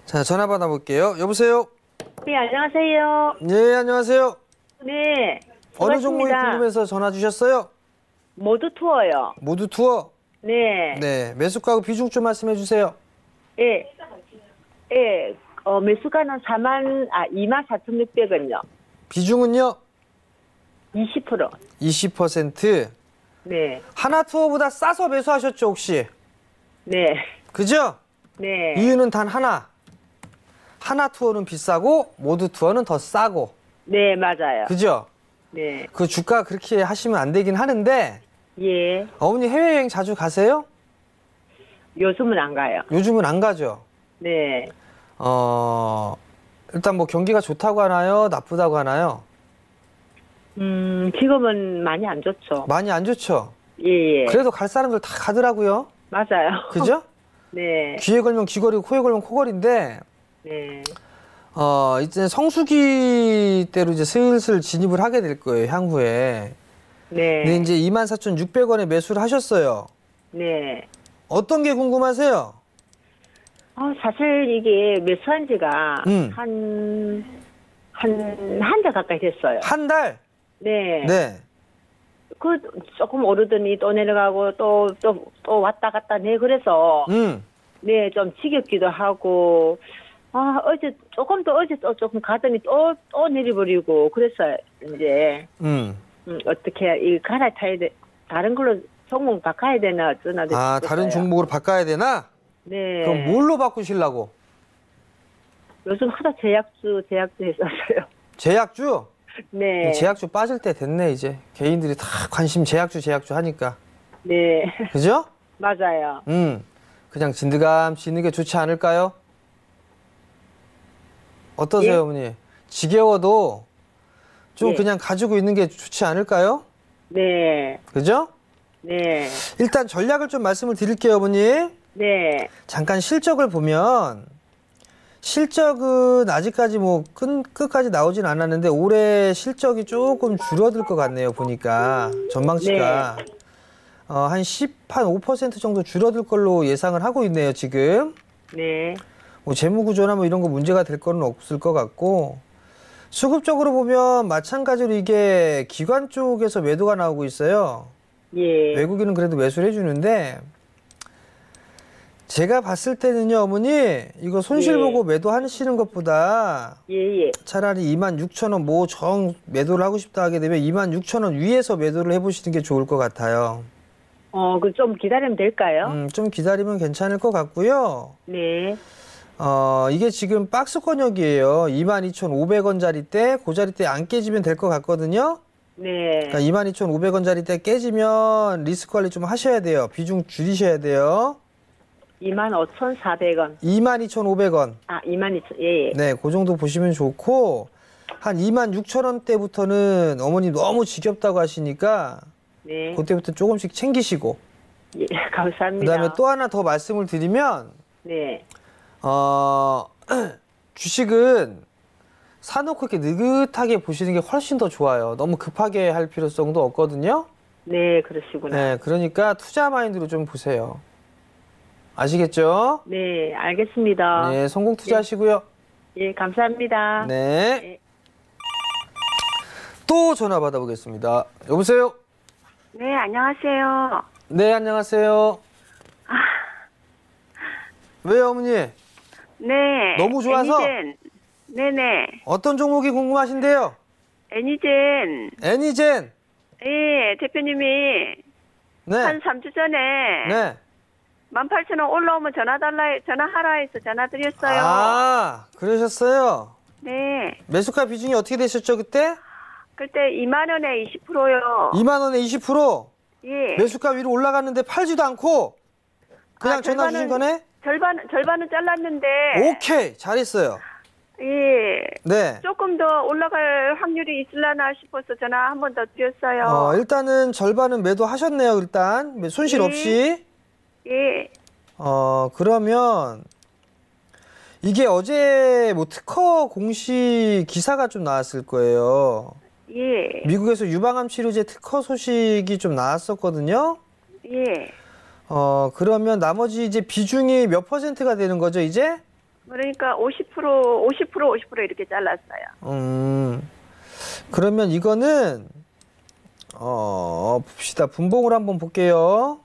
A: 자, 전화 받아볼게요. 여보세요?
C: 네, 안녕하세요.
A: 네, 안녕하세요.
C: 네.
A: 어느 종목이
C: 반갑습니다.
A: 궁금해서 전화 주셨어요?
C: 모두 투어요.
A: 모두 투어?
C: 네.
A: 네, 매수가하고 비중 좀 말씀해 주세요.
C: 예. 예. 매수가는 24,600원요.
A: 비중은요?
C: 20%.
A: 20%.
C: 네.
A: 하나투어보다 싸서 매수하셨죠, 혹시?
C: 네.
A: 그죠?
C: 네.
A: 이유는 단 하나. 하나투어는 비싸고 모두투어는 더 싸고.
C: 네, 맞아요.
A: 그죠?
C: 네.
A: 그 주가 그렇게 하시면 안 되긴 하는데,
C: 예.
A: 어머니 해외여행 자주 가세요?
C: 요즘은 안 가요.
A: 요즘은 안 가죠?
C: 네.
A: 일단 뭐 경기가 좋다고 하나요? 나쁘다고 하나요?
C: 지금은 많이 안 좋죠.
A: 많이 안 좋죠?
C: 예, 예.
A: 그래도 갈 사람들 다 가더라고요.
C: 맞아요.
A: 그죠?
C: 네.
A: 귀에 걸면 귀걸이고 코에 걸면 코걸인데,
C: 네.
A: 이제 성수기 때로 이제 슬슬 진입을 하게 될 거예요, 향후에.
C: 네.
A: 근데 이제 24,600원에 매수를 하셨어요.
C: 네.
A: 어떤 게 궁금하세요?
C: 사실 이게 매수한 지가 한 달 가까이 됐어요.
A: 한 달?
C: 네.
A: 네.
C: 조금 오르더니 또 내려가고 또 왔다 갔다 네, 그래서 네, 좀 지겹기도 하고, 어제 조금 조금 가더니 또 내려버리고, 그래서 이제, 어떻게, 갈아타야 돼, 다른 걸로 종목 바꿔야 되나, 어쩌나.
A: 다른 종목으로 바꿔야 되나?
C: 네.
A: 그럼 뭘로 바꾸시려고?
C: 요즘 하도 제약주 했었어요.
A: 제약주?
C: 네.
A: 제약주 빠질 때 됐네, 이제. 개인들이 다 관심 제약주 하니까.
C: 네.
A: 그죠?
C: 맞아요.
A: 그냥 진드감 지는 게 좋지 않을까요? 어떠세요,
C: 예?
A: 어머니? 지겨워도 좀
C: 예.
A: 그냥 가지고 있는 게 좋지 않을까요?
C: 네.
A: 그죠?
C: 네.
A: 일단 전략을 좀 말씀을 드릴게요, 어머니.
C: 네.
A: 잠깐 실적을 보면 실적은 아직까지 뭐 끝까지 나오진 않았는데 올해 실적이 조금 줄어들 것 같네요, 보니까. 전망치가. 한 5% 정도 줄어들 걸로 예상을 하고 있네요, 지금.
C: 네.
A: 뭐 재무구조나 뭐 이런 거 문제가 될 거는 없을 것 같고, 수급적으로 보면 마찬가지로 이게 기관 쪽에서 매도가 나오고 있어요.
C: 예.
A: 외국인은 그래도 매수를 해주는데, 제가 봤을 때는요, 어머니, 이거 손실
C: 예.
A: 보고 매도하시는 것보다
C: 예.
A: 차라리 26,000원 뭐 정 매도를 하고 싶다 하게 되면 26,000원 위에서 매도를 해보시는 게 좋을 것 같아요.
C: 그 좀 기다리면 될까요?
A: 좀 기다리면 괜찮을 것 같고요.
C: 네.
A: 이게 지금 박스 권역이에요. 22,500원짜리 때, 그 자리 때 안 깨지면 될 것 같거든요.
C: 네.
A: 그러니까 22,500원짜리 때 깨지면 리스크 관리 좀 하셔야 돼요. 비중 줄이셔야 돼요.
C: 25,400원.
A: 22,500원.
C: 아, 22,000. 예.
A: 네, 그 정도 보시면 좋고, 한 26,000원대부터는 어머니 너무 지겹다고 하시니까,
C: 네.
A: 그때부터 조금씩 챙기시고,
C: 예, 감사합니다.
A: 그 다음에 또 하나 더 말씀을 드리면,
C: 네.
A: 주식은 사놓고 이렇게 느긋하게 보시는 게 훨씬 더 좋아요. 너무 급하게 할 필요성도 없거든요.
C: 네, 그러시구나.
A: 네, 그러니까 투자 마인드로 좀 보세요. 아시겠죠?
C: 네, 알겠습니다.
A: 네, 성공 투자하시고요.
C: 예, 감사합니다.
A: 네.
C: 네.
A: 또 전화 받아보겠습니다. 여보세요?
E: 네, 안녕하세요.
A: 네, 안녕하세요. 왜요, 어머니?
E: 네.
A: 너무 좋아서?
E: 애니젠. 네네.
A: 어떤 종목이 궁금하신데요?
E: 애니젠.
A: 애니젠.
E: 예, 대표님이
A: 네.
E: 한 3주 전에
A: 네.
E: 18,000원 올라오면 전화하라 해서 전화드렸어요.
A: 아, 그러셨어요?
E: 네.
A: 매수가 비중이 어떻게 되셨죠, 그때?
E: 그때 2만 원에 20%요.
A: 2만 원에 20%?
E: 예.
A: 매수가 위로 올라갔는데 팔지도 않고 그냥 전화 주신 거네?
E: 절반은 잘랐는데.
A: 오케이, 잘했어요.
E: 예.
A: 네.
E: 조금 더 올라갈 확률이 있으려나 싶어서 전화 한 번 더 드렸어요.
A: 일단은 절반은 매도하셨네요, 일단. 손실
E: 예.
A: 없이.
E: 예.
A: 그러면 이게 어제 뭐 특허 공시 기사가 좀 나왔을 거예요.
E: 예.
A: 미국에서 유방암 치료제 특허 소식이 좀 나왔었거든요.
E: 예.
A: 그러면 나머지 이제 비중이 몇 %가 되는 거죠, 이제?
E: 그러니까 50% 이렇게 잘랐어요.
A: 그러면 이거는, 봅시다. 분봉을 한번 볼게요.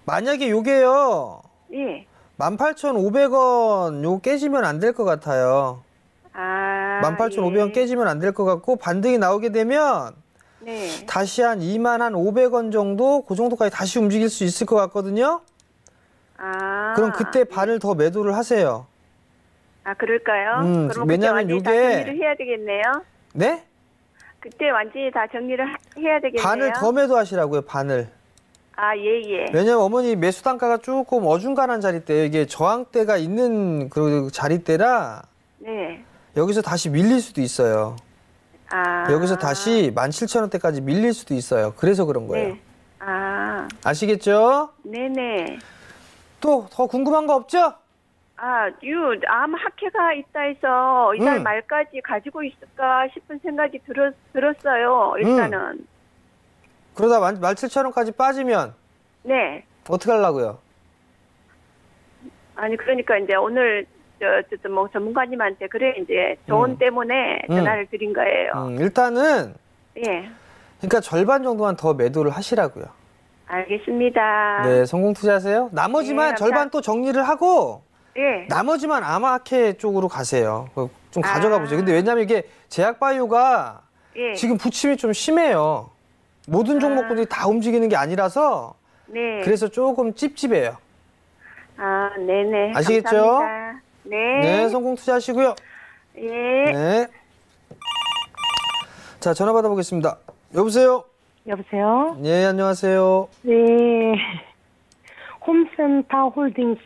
A: 만약에 요게요,
E: 예.
A: 18,500원 요 깨지면 안 될 것 같아요.
E: 아.
A: 18,500원
E: 예.
A: 깨지면 안 될 것 같고, 반등이 나오게 되면,
E: 네.
A: 다시 한 25,000원 정도, 그 정도까지 다시 움직일 수 있을 것 같거든요.
E: 아.
A: 그럼 그때 반을 더 매도를 하세요.
E: 아, 그럴까요? 그럼
A: 왜냐면
E: 그때 완전히 다
A: 요게-
E: 정리를 해야 되겠네요.
A: 네?
E: 그때 완전히 다 정리를 해야 되겠네요.
A: 반을 더 매도하시라고요, 반을.
E: 아, 예, 예.
A: 왜냐면 어머니 매수 단가가 조금 어중간한 자리대예요. 이게 저항대가 있는 그 자리대라
E: 네.
A: 여기서 다시 밀릴 수도 있어요.
E: 아.
A: 여기서 다시 17,000원대까지 밀릴 수도 있어요. 그래서 그런 거예요.
E: 네. 아.
A: 아시겠죠?
E: 네네.
A: 또 더 궁금한 거 없죠?
E: 암 학회가 있다 해서 이달
A: 음.
E: 말까지 가지고 있을까 싶은 생각이 들었어요. 일단은.
A: 그러다 17,000원까지 빠지면
E: 네.
A: 어떻게 하려고요?
E: 아니, 그러니까 이제 오늘, 뭐 전문가님한테 그래, 이제 조언 때문에 전화를 드린 거예요.
A: 일단은
E: 예.
A: 그러니까 절반 정도만 더 매도를 하시라고요.
E: 알겠습니다.
A: 네, 성공 투자하세요. 나머지만
E: 네,
A: 절반 또 정리를 하고
E: 예.
A: 나머지만 아마케 쪽으로 가세요. 좀 가져가 보세요. 근데 왜냐면 이게 제약바이오가
E: 예.
A: 지금 부침이 좀 심해요. 모든 종목들이 다 움직이는 게 아니라서
E: 네.
A: 그래서 조금 찝찝해요.
E: 아, 네네.
A: 아시겠죠?
E: 감사합니다. 네.
A: 네, 성공 투자하시고요.
E: 예.
A: 네. 자, 전화 받아보겠습니다. 여보세요?
F: 여보세요?
A: 네, 안녕하세요.
F: 네. 홈센터 홀딩스.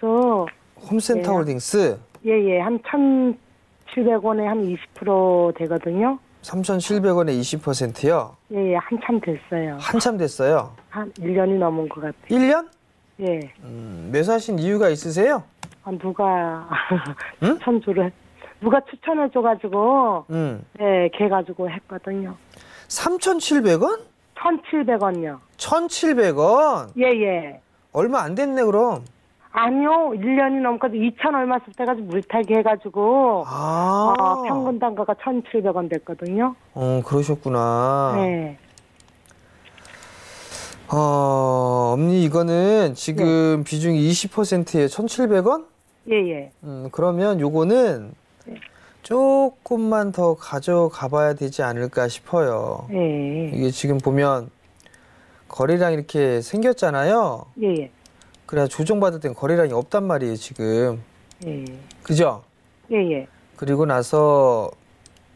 A: 홈센터
F: 네.
A: 홀딩스
F: 예. 한 1,700원에 한 20% 되거든요.
A: 3,700원에 20%요.
F: 예, 한참 됐어요.
A: 한참 됐어요.
F: 한 1년이 넘은 것 같아요.
A: 1년?
F: 예.
A: 매수하신 이유가 있으세요?
F: 아, 누가
A: 응?
F: 누가 추천해줘가지고,
A: 음.
F: 예, 걔 가지고 했거든요.
A: 3,700원?
F: 1,700원요.
A: 1,700원?
F: 예.
A: 얼마 안 됐네, 그럼.
F: 아니요, 1년이 넘거든 2,000 얼마 쓸 때까지 물타기 해가지고, 평균 단가가 1,700원 됐거든요.
A: 그러셨구나.
F: 네.
A: 언니, 이거는 지금 비중이 20%에 1,700원?
F: 예.
A: 그러면 요거는
F: 네.
A: 조금만 더 가져가 봐야 되지 않을까 싶어요.
F: 예.
A: 이게 지금 보면 거래량이 이렇게 생겼잖아요.
F: 예.
A: 그래야 조정받을 땐 거래량이 없단 말이에요, 지금.
F: 예.
A: 그죠?
F: 예.
A: 그리고 나서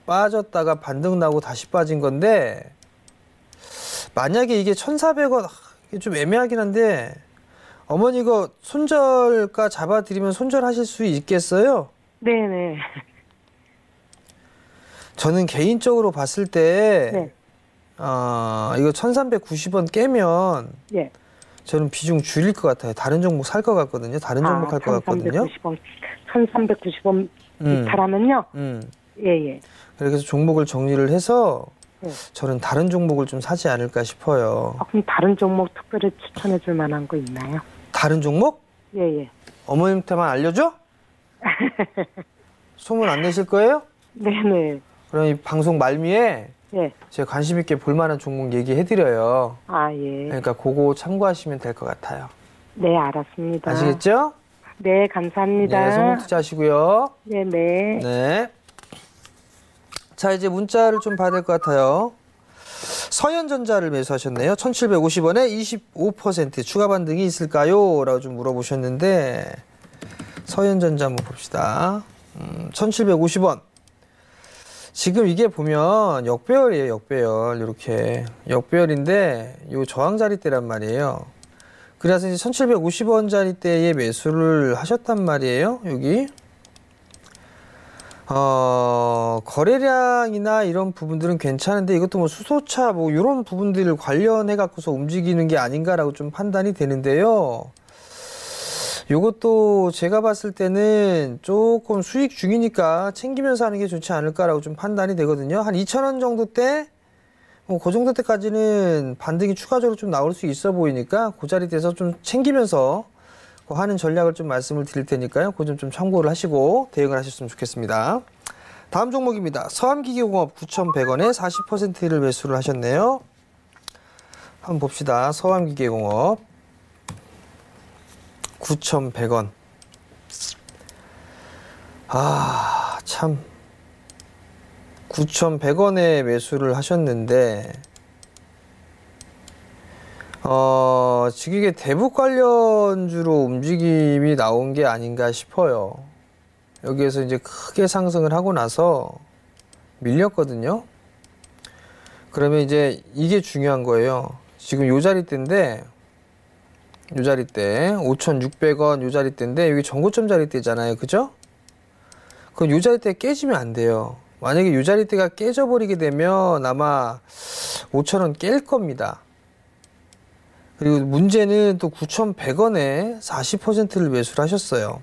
A: 빠졌다가 반등 나고 다시 빠진 건데, 만약에 이게 1,400원, 이게 좀 애매하긴 한데, 어머니 이거 손절가 잡아드리면 손절하실 수 있겠어요?
F: 네네.
A: 저는 개인적으로 봤을 때,
F: 네.
A: 이거 1,390원 깨면,
F: 예.
A: 저는 비중 줄일 것 같아요. 다른 종목 살 것 같거든요. 다른 종목 할 것 같거든요.
F: 1,390원 이탈하면요. 예.
A: 그래서 종목을 정리를 해서
F: 네.
A: 저는 다른 종목을 좀 사지 않을까 싶어요.
F: 그럼 다른 종목 특별히 추천해 줄 만한 거 있나요?
A: 다른 종목?
F: 예.
A: 어머님한테만 알려줘? 소문 안 내실 거예요?
F: 네네.
A: 그럼 이 방송 말미에
F: 예.
A: 제가 관심 있게 볼 만한 종목 얘기해드려요.
F: 아, 예.
A: 그러니까 그거 참고하시면 될 것 같아요.
F: 네, 알았습니다.
A: 아시겠죠?
F: 네, 감사합니다.
A: 네, 성공 투자하시고요.
F: 네네.
A: 네. 자, 이제 문자를 좀 봐야 될 것 같아요. 서현전자를 매수하셨네요. 1,750원에 25% 추가 반등이 있을까요? 라고 좀 물어보셨는데, 서현전자 한번 봅시다. 1,750원. 지금 이게 보면 역배열이에요, 역배열. 이렇게. 역배열인데, 요 저항자리대란 말이에요. 그래서 이제 1,750원짜리대에 매수를 하셨단 말이에요, 여기. 거래량이나 이런 부분들은 괜찮은데 이것도 뭐 수소차 뭐 이런 부분들을 관련해 갖고서 움직이는 게 아닌가라고 좀 판단이 되는데요. 요것도 제가 봤을 때는 조금 수익 중이니까 챙기면서 하는 게 좋지 않을까라고 좀 판단이 되거든요. 한 2,000원 정도 때, 뭐 그 정도 때까지는 반등이 추가적으로 좀 나올 수 있어 보이니까 그 자리 돼서 좀 챙기면서 하는 전략을 좀 말씀을 드릴 테니까요. 그 점 좀 참고를 하시고 대응을 하셨으면 좋겠습니다. 다음 종목입니다. 서암기계공업 9,100원에 40%를 매수를 하셨네요. 한번 봅시다. 서암기계공업 9,100원. 참 9,100원에 매수를 하셨는데 지금 이게 대북 관련주로 움직임이 나온 게 아닌가 싶어요. 여기에서 이제 크게 상승을 하고 나서 밀렸거든요. 그러면 이제 이게 중요한 거예요. 지금 요 자리대인데, 요 자리대 5,600원 요 자리대인데 여기 전고점 자리대잖아요, 그죠? 그럼 요 자리대 깨지면 안 돼요. 만약에 요 자리대가 깨져버리게 되면 아마 5,000원 깰 겁니다. 그리고 문제는 또 9,100원에 40%를 매수를 하셨어요.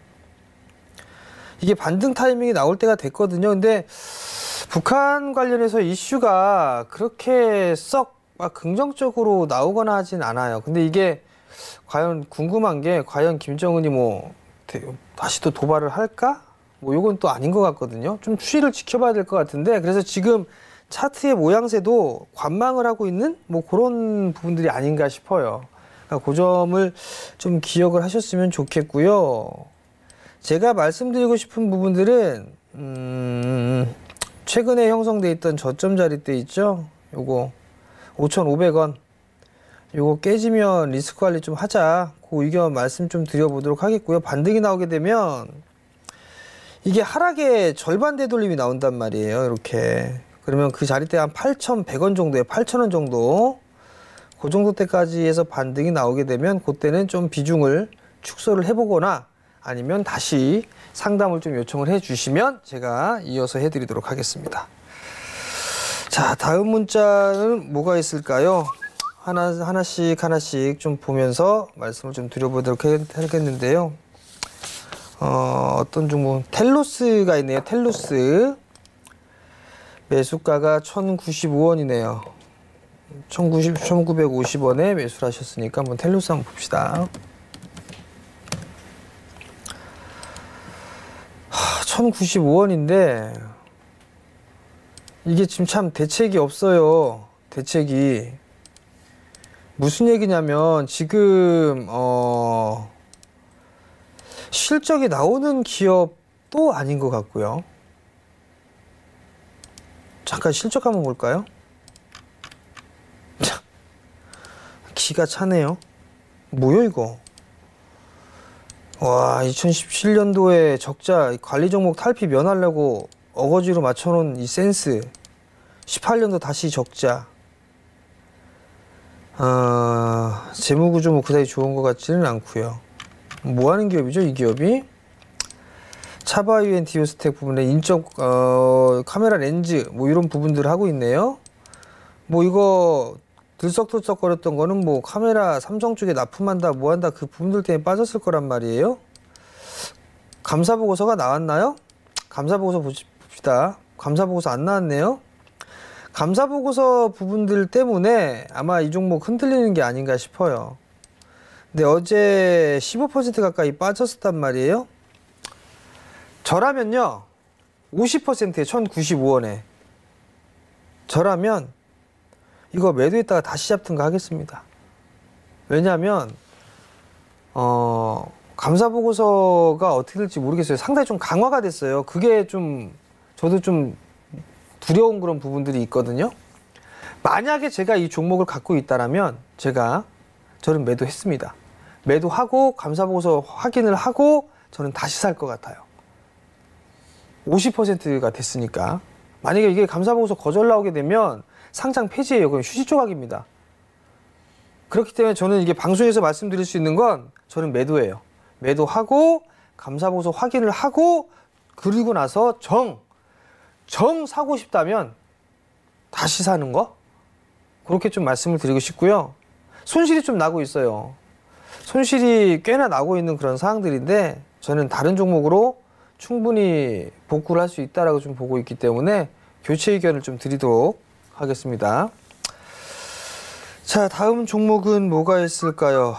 A: 이게 반등 타이밍이 나올 때가 됐거든요. 근데 북한 관련해서 이슈가 그렇게 썩 막 긍정적으로 나오거나 하진 않아요. 근데 이게 과연 궁금한 게 과연 김정은이 뭐 다시 또 도발을 할까? 뭐 요건 또 아닌 것 같거든요. 좀 추이를 지켜봐야 될 것 같은데, 그래서 지금 차트의 모양새도 관망을 하고 있는 뭐 그런 부분들이 아닌가 싶어요. 그러니까 그 점을 좀 기억을 하셨으면 좋겠고요. 제가 말씀드리고 싶은 부분들은 최근에 형성돼 있던 저점 자리대 있죠? 요거 5,500원. 요거 깨지면 리스크 관리 좀 하자. 그 그 의견 말씀 좀 드려보도록 하겠고요. 반등이 나오게 되면 이게 하락의 절반 되돌림이 나온단 말이에요. 이렇게. 그러면 그 자리대 한 8,100원 정도에 8,000원 정도 그 정도 때까지 해서 반등이 나오게 되면 그때는 좀 비중을 축소를 해보거나 아니면 다시 상담을 좀 요청을 해주시면 제가 이어서 해드리도록 하겠습니다. 자, 다음 문자는 뭐가 있을까요? 하나씩 좀 보면서 말씀을 좀 드려보도록 하겠는데요. 어떤 종목? 텔로스가 있네요. 텔로스. 매수가가 1,095원이네요. 1,950원에 매수를 하셨으니까 한번 텔로스 한번 봅시다. 1,095원인데 이게 지금 참 대책이 없어요. 대책이. 무슨 얘기냐면 지금 실적이 나오는 기업도 아닌 것 같고요. 잠깐 실적 한번 볼까요? 기가 차네요. 뭐요 이거? 와, 2017년도에 적자 관리 종목 탈피 면하려고 어거지로 맞춰놓은 이 센스. 18년도 다시 적자. 재무구조 뭐 그다지 좋은 것 같지는 않고요. 뭐 하는 기업이죠, 이 기업이? 차바이엔 디오스텍 부분에 인적 카메라 렌즈 뭐 이런 부분들을 하고 있네요. 뭐 이거 들썩들썩 거렸던 거는 뭐 카메라 삼성 쪽에 납품한다 뭐한다 그 부분들 때문에 빠졌을 거란 말이에요. 감사보고서가 나왔나요? 감사보고서 봅시다. 감사보고서 안 나왔네요. 감사보고서 부분들 때문에 아마 이 종목 흔들리는 게 아닌가 싶어요. 근데 어제 15% 가까이 빠졌었단 말이에요. 저라면요 50%에 1,095원에 저라면 이거 매도했다가 다시 잡든가 하겠습니다. 왜냐하면 감사보고서가 어떻게 될지 모르겠어요. 상당히 좀 강화가 됐어요. 그게 좀 저도 좀 두려운 그런 부분들이 있거든요. 만약에 제가 이 종목을 갖고 있다라면 저는 매도했습니다. 매도하고 감사보고서 확인을 하고 저는 다시 살 것 같아요. 50%가 됐으니까. 만약에 이게 감사보고서 거절 나오게 되면 상장 폐지예요. 그럼 휴지 조각입니다. 그렇기 때문에 저는 이게 방송에서 말씀드릴 수 있는 건 저는 매도예요. 매도하고 감사보고서 확인을 하고 그리고 나서 정 사고 싶다면 다시 사는 거? 그렇게 좀 말씀을 드리고 싶고요. 손실이 좀 나고 있어요. 손실이 꽤나 나고 있는 그런 상황들인데 저는 다른 종목으로 충분히 복구를 할 수 있다라고 좀 보고 있기 때문에 교체 의견을 좀 드리도록 하겠습니다. 자, 다음 종목은 뭐가 있을까요?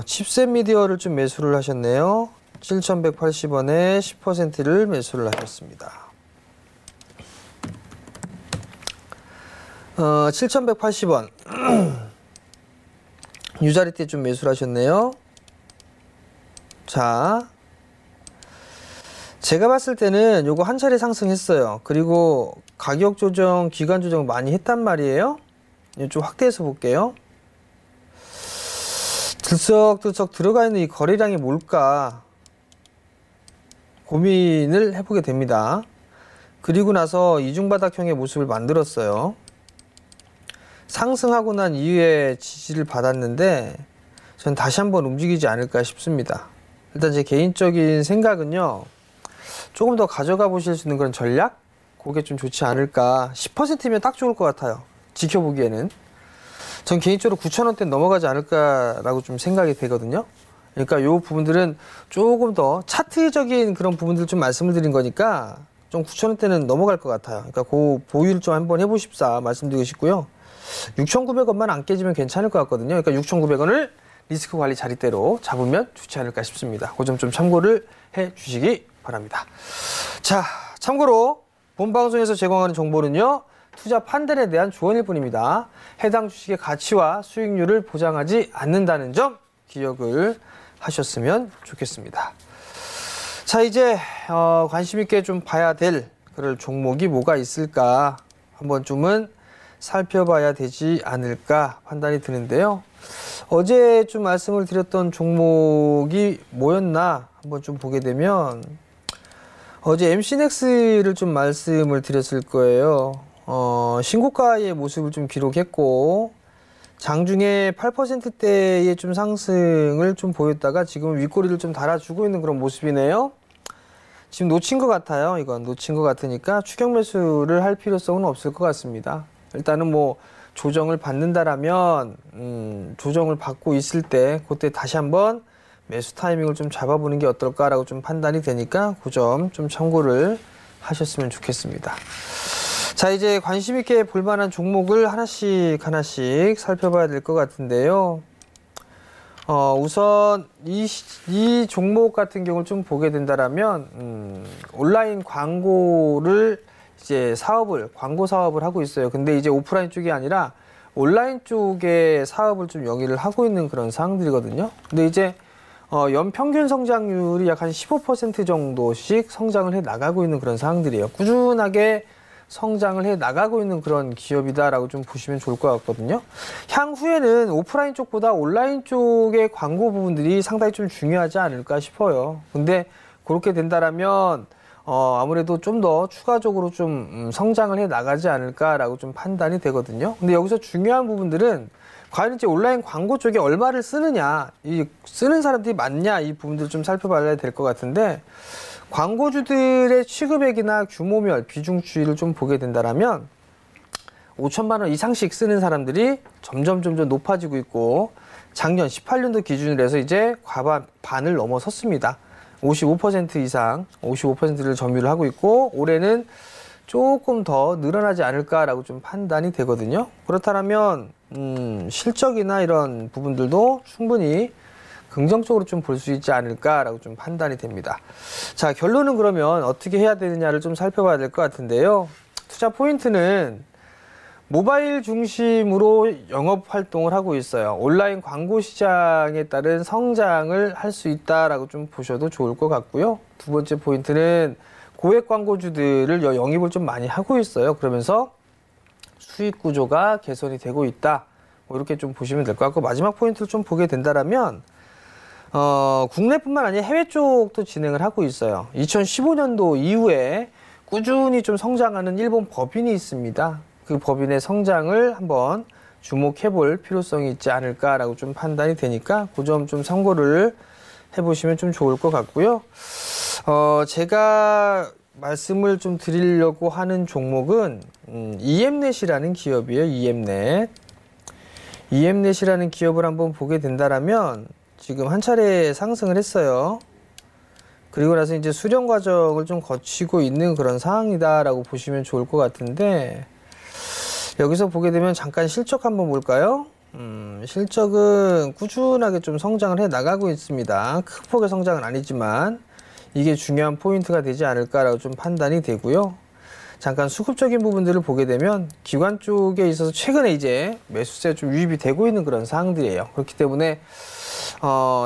A: 칩셋 미디어를 좀 매수를 하셨네요. 7,180원에 10%를 매수를 하셨습니다. 7,180원. 유자리 때 좀 매수를 하셨네요. 자, 제가 봤을 때는 요거 한 차례 상승했어요. 그리고 가격 조정, 기간 조정 많이 했단 말이에요. 좀 확대해서 볼게요. 들썩들썩 들어가 있는 이 거래량이 뭘까 고민을 해보게 됩니다. 그리고 나서 이중바닥형의 모습을 만들었어요. 상승하고 난 이후에 지지를 받았는데 전 다시 한번 움직이지 않을까 싶습니다. 일단 제 개인적인 생각은요. 조금 더 가져가 보실 수 있는 그런 전략? 그게 좀 좋지 않을까. 10%면 딱 좋을 것 같아요. 지켜보기에는. 전 개인적으로 9,000원대 넘어가지 않을까라고 좀 생각이 되거든요. 그러니까 요 부분들은 조금 더 차트적인 그런 부분들 좀 말씀을 드린 거니까 좀 9,000원대는 넘어갈 것 같아요. 그러니까 그 보유를 좀 한번 해보십사 말씀드리고 싶고요. 6,900원만 안 깨지면 괜찮을 것 같거든요. 그러니까 6,900원을 리스크 관리 자리대로 잡으면 좋지 않을까 싶습니다. 그 점 좀 참고를 해 주시기 바랍니다. 자, 참고로 본 방송에서 제공하는 정보는요. 투자 판단에 대한 조언일 뿐입니다. 해당 주식의 가치와 수익률을 보장하지 않는다는 점 기억을 하셨으면 좋겠습니다. 자, 이제 관심 있게 좀 봐야 될 그럴 종목이 뭐가 있을까 한 번쯤은 살펴봐야 되지 않을까 판단이 드는데요. 어제 좀 말씀을 드렸던 종목이 뭐였나 한번 좀 보게 되면 어제 MC넥스를 좀 말씀을 드렸을 거예요. 신고가의 모습을 좀 기록했고 장중에 8%대의 좀 상승을 좀 보였다가 지금 윗꼬리를 좀 달아주고 있는 그런 모습이네요. 지금 놓친 것 같아요. 이건 놓친 것 같으니까 추격 매수를 할 필요성은 없을 것 같습니다. 일단은 뭐 조정을 받는다라면 조정을 받고 있을 때 그때 다시 한번 매수 타이밍을 좀 잡아보는 게 어떨까라고 좀 판단이 되니까 그 점 좀 참고를 하셨으면 좋겠습니다. 자, 이제 관심 있게 볼 만한 종목을 하나씩 살펴봐야 될 것 같은데요. 우선 이 종목 같은 경우를 좀 보게 된다라면 온라인 광고를 이제 광고 사업을 하고 있어요. 근데 이제 오프라인 쪽이 아니라 온라인 쪽에 사업을 좀 영위를 하고 있는 그런 사항들이거든요. 근데 이제 연평균 성장률이 약 한 15% 정도씩 성장을 해 나가고 있는 그런 사항들이에요. 꾸준하게 성장을 해 나가고 있는 그런 기업이다라고 좀 보시면 좋을 것 같거든요. 향후에는 오프라인 쪽보다 온라인 쪽의 광고 부분들이 상당히 좀 중요하지 않을까 싶어요. 근데 그렇게 된다라면 아무래도 좀 더 추가적으로 좀 성장을 해 나가지 않을까라고 좀 판단이 되거든요. 근데 여기서 중요한 부분들은 과연 이제 온라인 광고 쪽에 얼마를 쓰느냐, 이 쓰는 사람들이 많냐, 이 부분들을 좀 살펴봐야 될 것 같은데 광고주들의 취급액이나 규모별, 비중추이를 좀 보게 된다라면 5천만 원 이상씩 쓰는 사람들이 점점 높아지고 있고 작년 18년도 기준으로 해서 이제 반을 넘어섰습니다. 55% 이상, 55%를 점유를 하고 있고 올해는 조금 더 늘어나지 않을까라고 좀 판단이 되거든요. 그렇다면 실적이나 이런 부분들도 충분히 긍정적으로 좀 볼 수 있지 않을까라고 좀 판단이 됩니다. 자, 결론은 그러면 어떻게 해야 되느냐를 좀 살펴봐야 될 것 같은데요. 투자 포인트는 모바일 중심으로 영업 활동을 하고 있어요. 온라인 광고 시장에 따른 성장을 할 수 있다라고 좀 보셔도 좋을 것 같고요. 두 번째 포인트는 고액 광고주들을 영입을 좀 많이 하고 있어요. 그러면서 수익 구조가 개선이 되고 있다. 뭐 이렇게 좀 보시면 될 것 같고 마지막 포인트를 좀 보게 된다라면 국내뿐만 아니라 해외 쪽도 진행을 하고 있어요. 2015년도 이후에 꾸준히 좀 성장하는 일본 법인이 있습니다. 그 법인의 성장을 한번 주목해 볼 필요성이 있지 않을까라고 좀 판단이 되니까 그 점 좀 참고를 해보시면 좀 좋을 것 같고요. 제가 말씀을 좀 드리려고 하는 종목은 EM넷이라는 기업이에요. EM넷이라는 기업을 한번 보게 된다라면 지금 한 차례 상승을 했어요. 그리고 나서 이제 수렴 과정을 좀 거치고 있는 그런 상황이다라고 보시면 좋을 것 같은데 여기서 보게 되면 잠깐 실적 한번 볼까요? 실적은 꾸준하게 좀 성장을 해 나가고 있습니다. 큰 폭의 성장은 아니지만 이게 중요한 포인트가 되지 않을까라고 좀 판단이 되고요. 잠깐 수급적인 부분들을 보게 되면 기관 쪽에 있어서 최근에 이제 매수세가 좀 유입이 되고 있는 그런 사항들이에요. 그렇기 때문에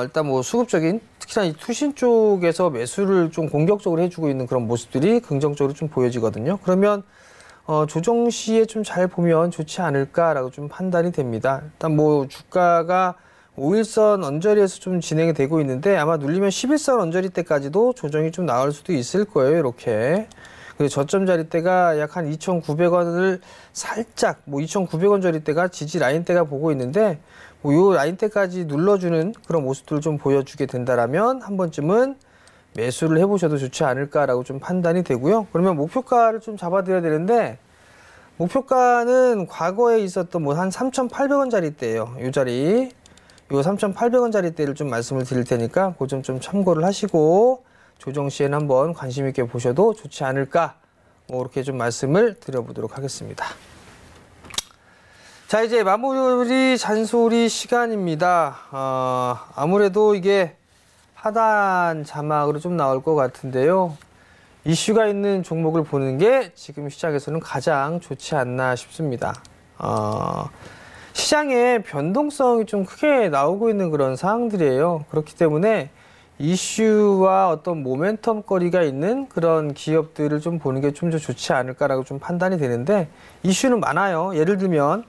A: 일단 뭐 수급적인 특히나 이 투신 쪽에서 매수를 좀 공격적으로 해주고 있는 그런 모습들이 긍정적으로 좀 보여지거든요. 그러면 조정 시에 좀 잘 보면 좋지 않을까라고 좀 판단이 됩니다. 일단 뭐 주가가 5일선 언저리에서 좀 진행이 되고 있는데 아마 눌리면 11선 언저리 때까지도 조정이 좀 나올 수도 있을 거예요. 이렇게. 그리고 저점 자리대가 약 한 2,900원을 살짝 2,900원 자리대가 지지 라인대가 보고 있는데 요 라인대까지 눌러주는 그런 모습들을 좀 보여주게 된다라면 한 번쯤은 매수를 해보셔도 좋지 않을까라고 좀 판단이 되고요. 그러면 목표가를 좀 잡아드려야 되는데 목표가는 과거에 있었던 뭐 한 3,800원 자리대예요. 요 자리. 요 3,800원 자리대를 좀 말씀을 드릴 테니까 그 점 좀 참고를 하시고 조정 시에는 한번 관심 있게 보셔도 좋지 않을까 뭐 이렇게 좀 말씀을 드려보도록 하겠습니다. 자, 이제 마무리 잔소리 시간입니다. 아무래도 이게 하단 자막으로 좀 나올 것 같은데요. 이슈가 있는 종목을 보는 게 지금 시장에서는 가장 좋지 않나 싶습니다. 시장에 변동성이 좀 크게 나오고 있는 그런 상황들이에요. 그렇기 때문에 이슈와 어떤 모멘텀 거리가 있는 그런 기업들을 좀 보는 게 좀 더 좋지 않을까라고 좀 판단이 되는데 이슈는 많아요. 예를 들면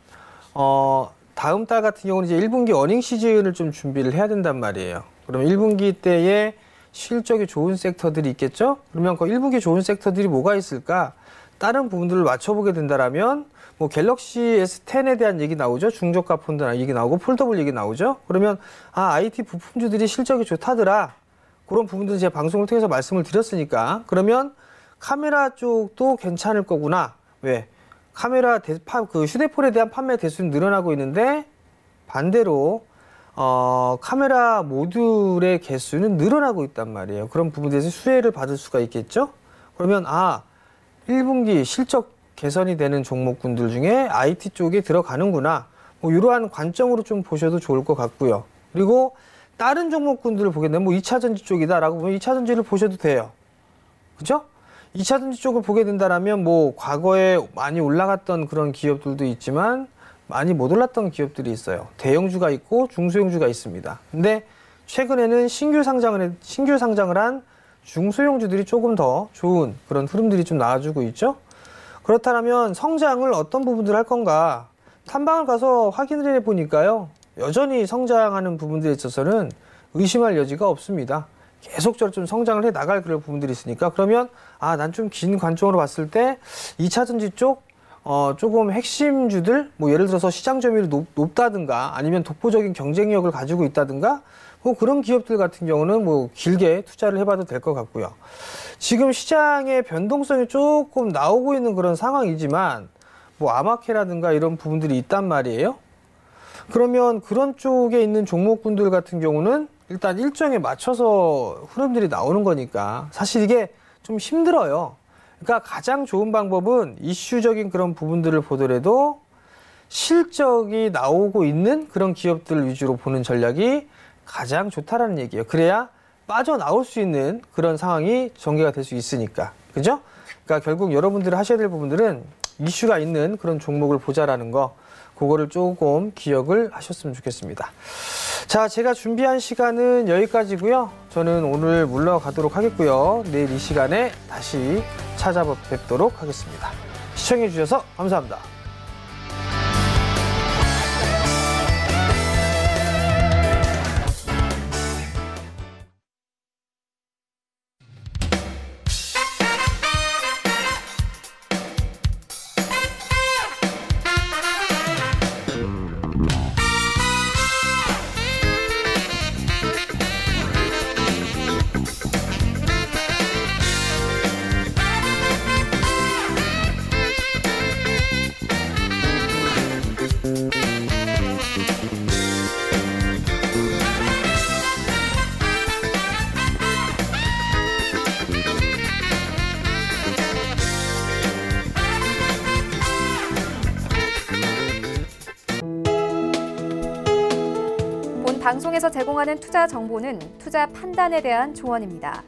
A: 다음 달 같은 경우는 이제 1분기 어닝 시즌을 좀 준비를 해야 된단 말이에요. 그럼 1분기 때에 실적이 좋은 섹터들이 있겠죠? 그러면 그 1분기 좋은 섹터들이 뭐가 있을까? 다른 부분들을 맞춰보게 된다라면 뭐 갤럭시 S10에 대한 얘기 나오죠. 중저가 폰드 얘기 나오고 폴더블 얘기 나오죠. 그러면 IT 부품주들이 실적이 좋다더라. 그런 부분들은 제가 방송을 통해서 말씀을 드렸으니까 그러면 카메라 쪽도 괜찮을 거구나. 왜? 카메라 그 휴대폰에 대한 판매 대수는 늘어나고 있는데 반대로 카메라 모듈의 개수는 늘어나고 있단 말이에요. 그런 부분에서 수혜를 받을 수가 있겠죠. 그러면 1분기 실적 개선이 되는 종목군들 중에 IT 쪽에 들어가는구나. 뭐 이러한 관점으로 좀 보셔도 좋을 것 같고요. 그리고 다른 종목군들을 보게 되면 뭐 2차전지 쪽이다라고 보면 2차전지를 보셔도 돼요. 그죠? 2차전지 쪽을 보게 된다라면 뭐 과거에 많이 올라갔던 그런 기업들도 있지만 많이 못 올랐던 기업들이 있어요. 대형주가 있고 중소형주가 있습니다. 근데 최근에는 신규 상장을 한 중소형주들이 조금 더 좋은 그런 흐름들이 좀 나와주고 있죠. 그렇다면 성장을 어떤 부분들 할 건가? 탐방을 가서 확인을 해보니까요. 여전히 성장하는 부분들에 있어서는 의심할 여지가 없습니다. 계속적으로 좀 성장을 해 나갈 그런 부분들이 있으니까 그러면 난 좀 긴 관점으로 봤을 때 2차전지 쪽 조금 핵심주들 뭐 예를 들어서 시장 점유율이 높다든가 아니면 독보적인 경쟁력을 가지고 있다든가 뭐 그런 기업들 같은 경우는 뭐 길게 투자를 해봐도 될 것 같고요. 지금 시장의 변동성이 조금 나오고 있는 그런 상황이지만 뭐 아마케라든가 이런 부분들이 있단 말이에요. 그러면 그런 쪽에 있는 종목군들 같은 경우는 일단 일정에 맞춰서 흐름들이 나오는 거니까 사실 이게 좀 힘들어요. 그러니까 가장 좋은 방법은 이슈적인 그런 부분들을 보더라도 실적이 나오고 있는 그런 기업들 위주로 보는 전략이 가장 좋다라는 얘기예요. 그래야 빠져나올 수 있는 그런 상황이 전개가 될 수 있으니까. 그죠? 그러니까 결국 여러분들이 하셔야 될 부분들은 이슈가 있는 그런 종목을 보자라는 거, 그거를 조금 기억을 하셨으면 좋겠습니다. 자, 제가 준비한 시간은 여기까지고요. 저는 오늘 물러가도록 하겠고요. 내일 이 시간에 다시 찾아뵙도록 하겠습니다. 시청해 주셔서 감사합니다.
G: 방송에서 제공하는 투자 정보는 투자 판단에 대한 조언입니다.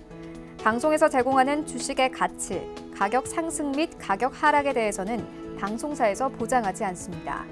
G: 방송에서 제공하는 주식의 가치, 가격 상승 및 가격 하락에 대해서는 방송사에서 보장하지 않습니다.